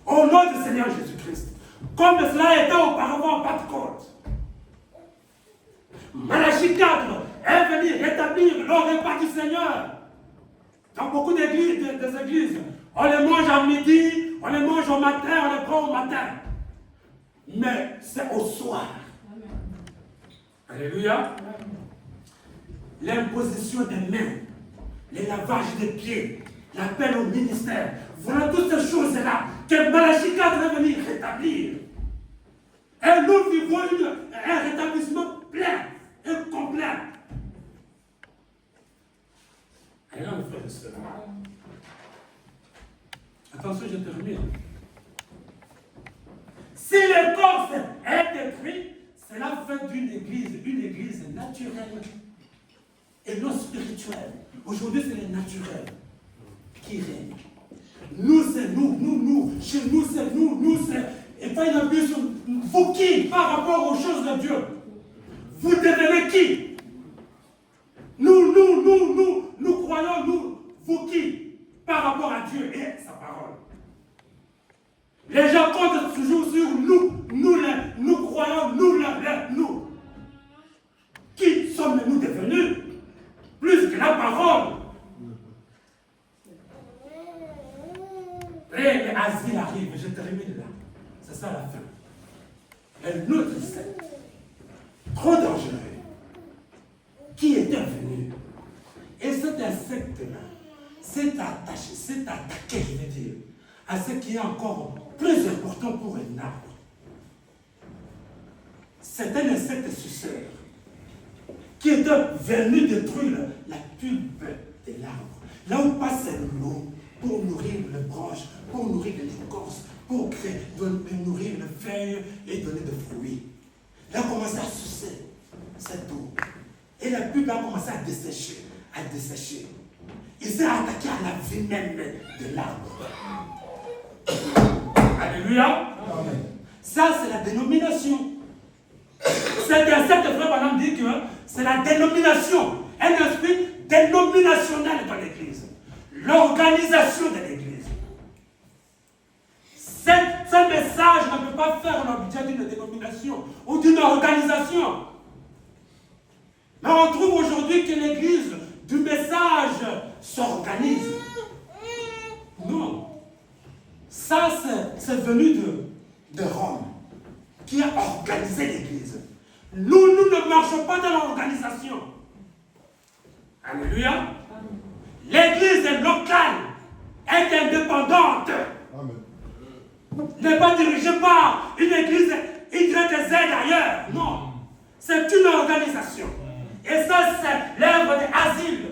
au nom du Seigneur Jésus-Christ. Comme cela était auparavant en Pentecôte. Malachie 4 est venu rétablir le repas du Seigneur. Dans beaucoup d'églises, des églises, on les mange à midi, on les mange au matin, on les prend au matin. Mais c'est au soir. Alléluia. L'imposition des mains les lavages des pieds, l'appel au ministère. Voilà toutes ces choses-là que Malachie 4 va venir rétablir. Et nous vivons un rétablissement plein et complet. Alors, mes frères et sœurs, attention, je termine. Si le corps est détruit, c'est la fin d'une église naturelle et non spirituelle. Aujourd'hui, c'est le naturel qui règne. Nous, c'est nous. Chez nous, c'est nous, c'est... Et pas une abuse. Vous qui, par rapport aux choses de Dieu? Vous devenez qui? Nous croyons, vous qui, par rapport à Dieu et sa parole. Les gens comptent toujours sur nous croyons, nous. Qui sommes-nous devenus? Plus que la parole. Et l'asile arrive, je termine là. C'est ça la fin. Un autre secte, trop dangereux, qui était venu. Et cet insecte-là s'est attaqué, je veux dire, à ce qui est encore plus important pour un arbre. C'est un insecte suceur qui était venu détruire la pulpe de l'arbre. Là où passe l'eau pour nourrir les branches, pour nourrir l'écorce, pour nourrir les feuilles et donner des fruits. Il a commencé à sucer cette eau. Et la pulpe a commencé à dessécher. Il s'est attaqué à la vie même de l'arbre. Alléluia. Amen. Ça, c'est la dénomination. Cet insecte, frère Branham dit que c'est la dénomination. Un esprit dénominationnel dans l'Église. L'organisation de l'Église. Ce message ne peut pas faire l'objet d'une dénomination ou d'une organisation. Mais on trouve aujourd'hui que l'Église du message s'organise. Non. Ça, c'est venu de Rome, qui a organisé l'Église. Nous ne marchons pas dans l'organisation. Alléluia. L'Église est locale, est indépendante. Amen. N'est pas dirigée par une Église YZ ailleurs. Non. C'est une organisation. Et ça, c'est l'œuvre des asiles.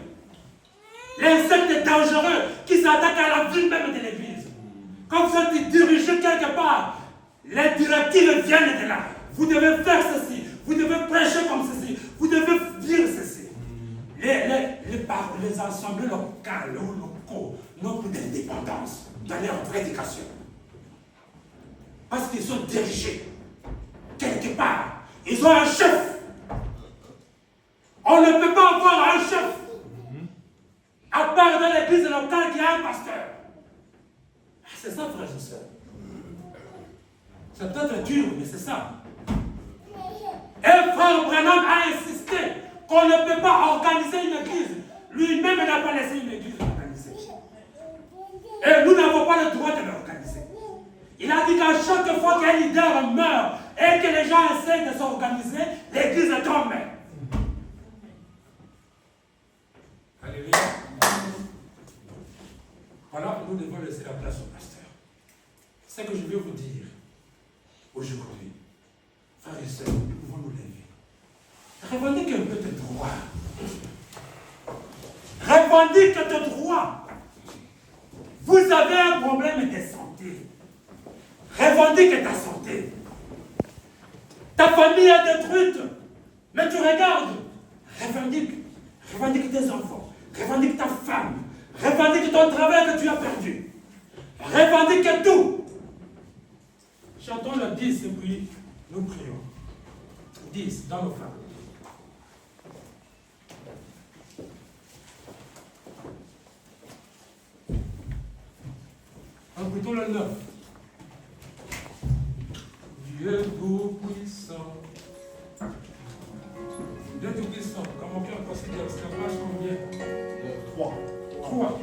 L'insecte dangereux qui s'attaque à la vie même de l'Église. Comme ça, tu diriges quelque part. Les directives viennent de là. Vous devez faire ceci. Vous devez prêcher comme ceci. Vous devez dire ceci. Les assemblées locales ou locaux n'ont plus d'indépendance dans leur prédication. Parce qu'ils sont dirigés quelque part. Ils ont un chef. On ne peut pas avoir un chef. À part dans l'église locale qui a un pasteur. C'est ça, frères et sœurs. C'est peut-être dur, mais c'est ça. Et frère Branham a insisté qu'on ne peut pas organiser une église. Lui-même n'a pas laissé une église organisée. Et nous n'avons pas le droit de l'organiser. Il a dit qu'à chaque fois qu'un leader meurt et que les gens essaient de s'organiser, l'église tombe. Alléluia. Voilà, nous devons laisser la place au pasteur. C'est ce que je veux vous dire aujourd'hui. Frères et sœurs, nous devons nous lever. Revendique un peu tes droits. Revendique tes droits. Vous avez un problème de santé. Revendique ta santé. Ta famille est détruite. Mais tu regardes. Revendique. Revendique tes enfants. Revendique ta femme. Revendique ton travail que tu as perdu. Revendique tout. Chantons le 10 et puis nous prions. 10 dans nos femmes. Plutôt le 9. Dieu tout-puissant. Dieu tout-puissant. Comment on considère? C'est la page combien? 3. 3.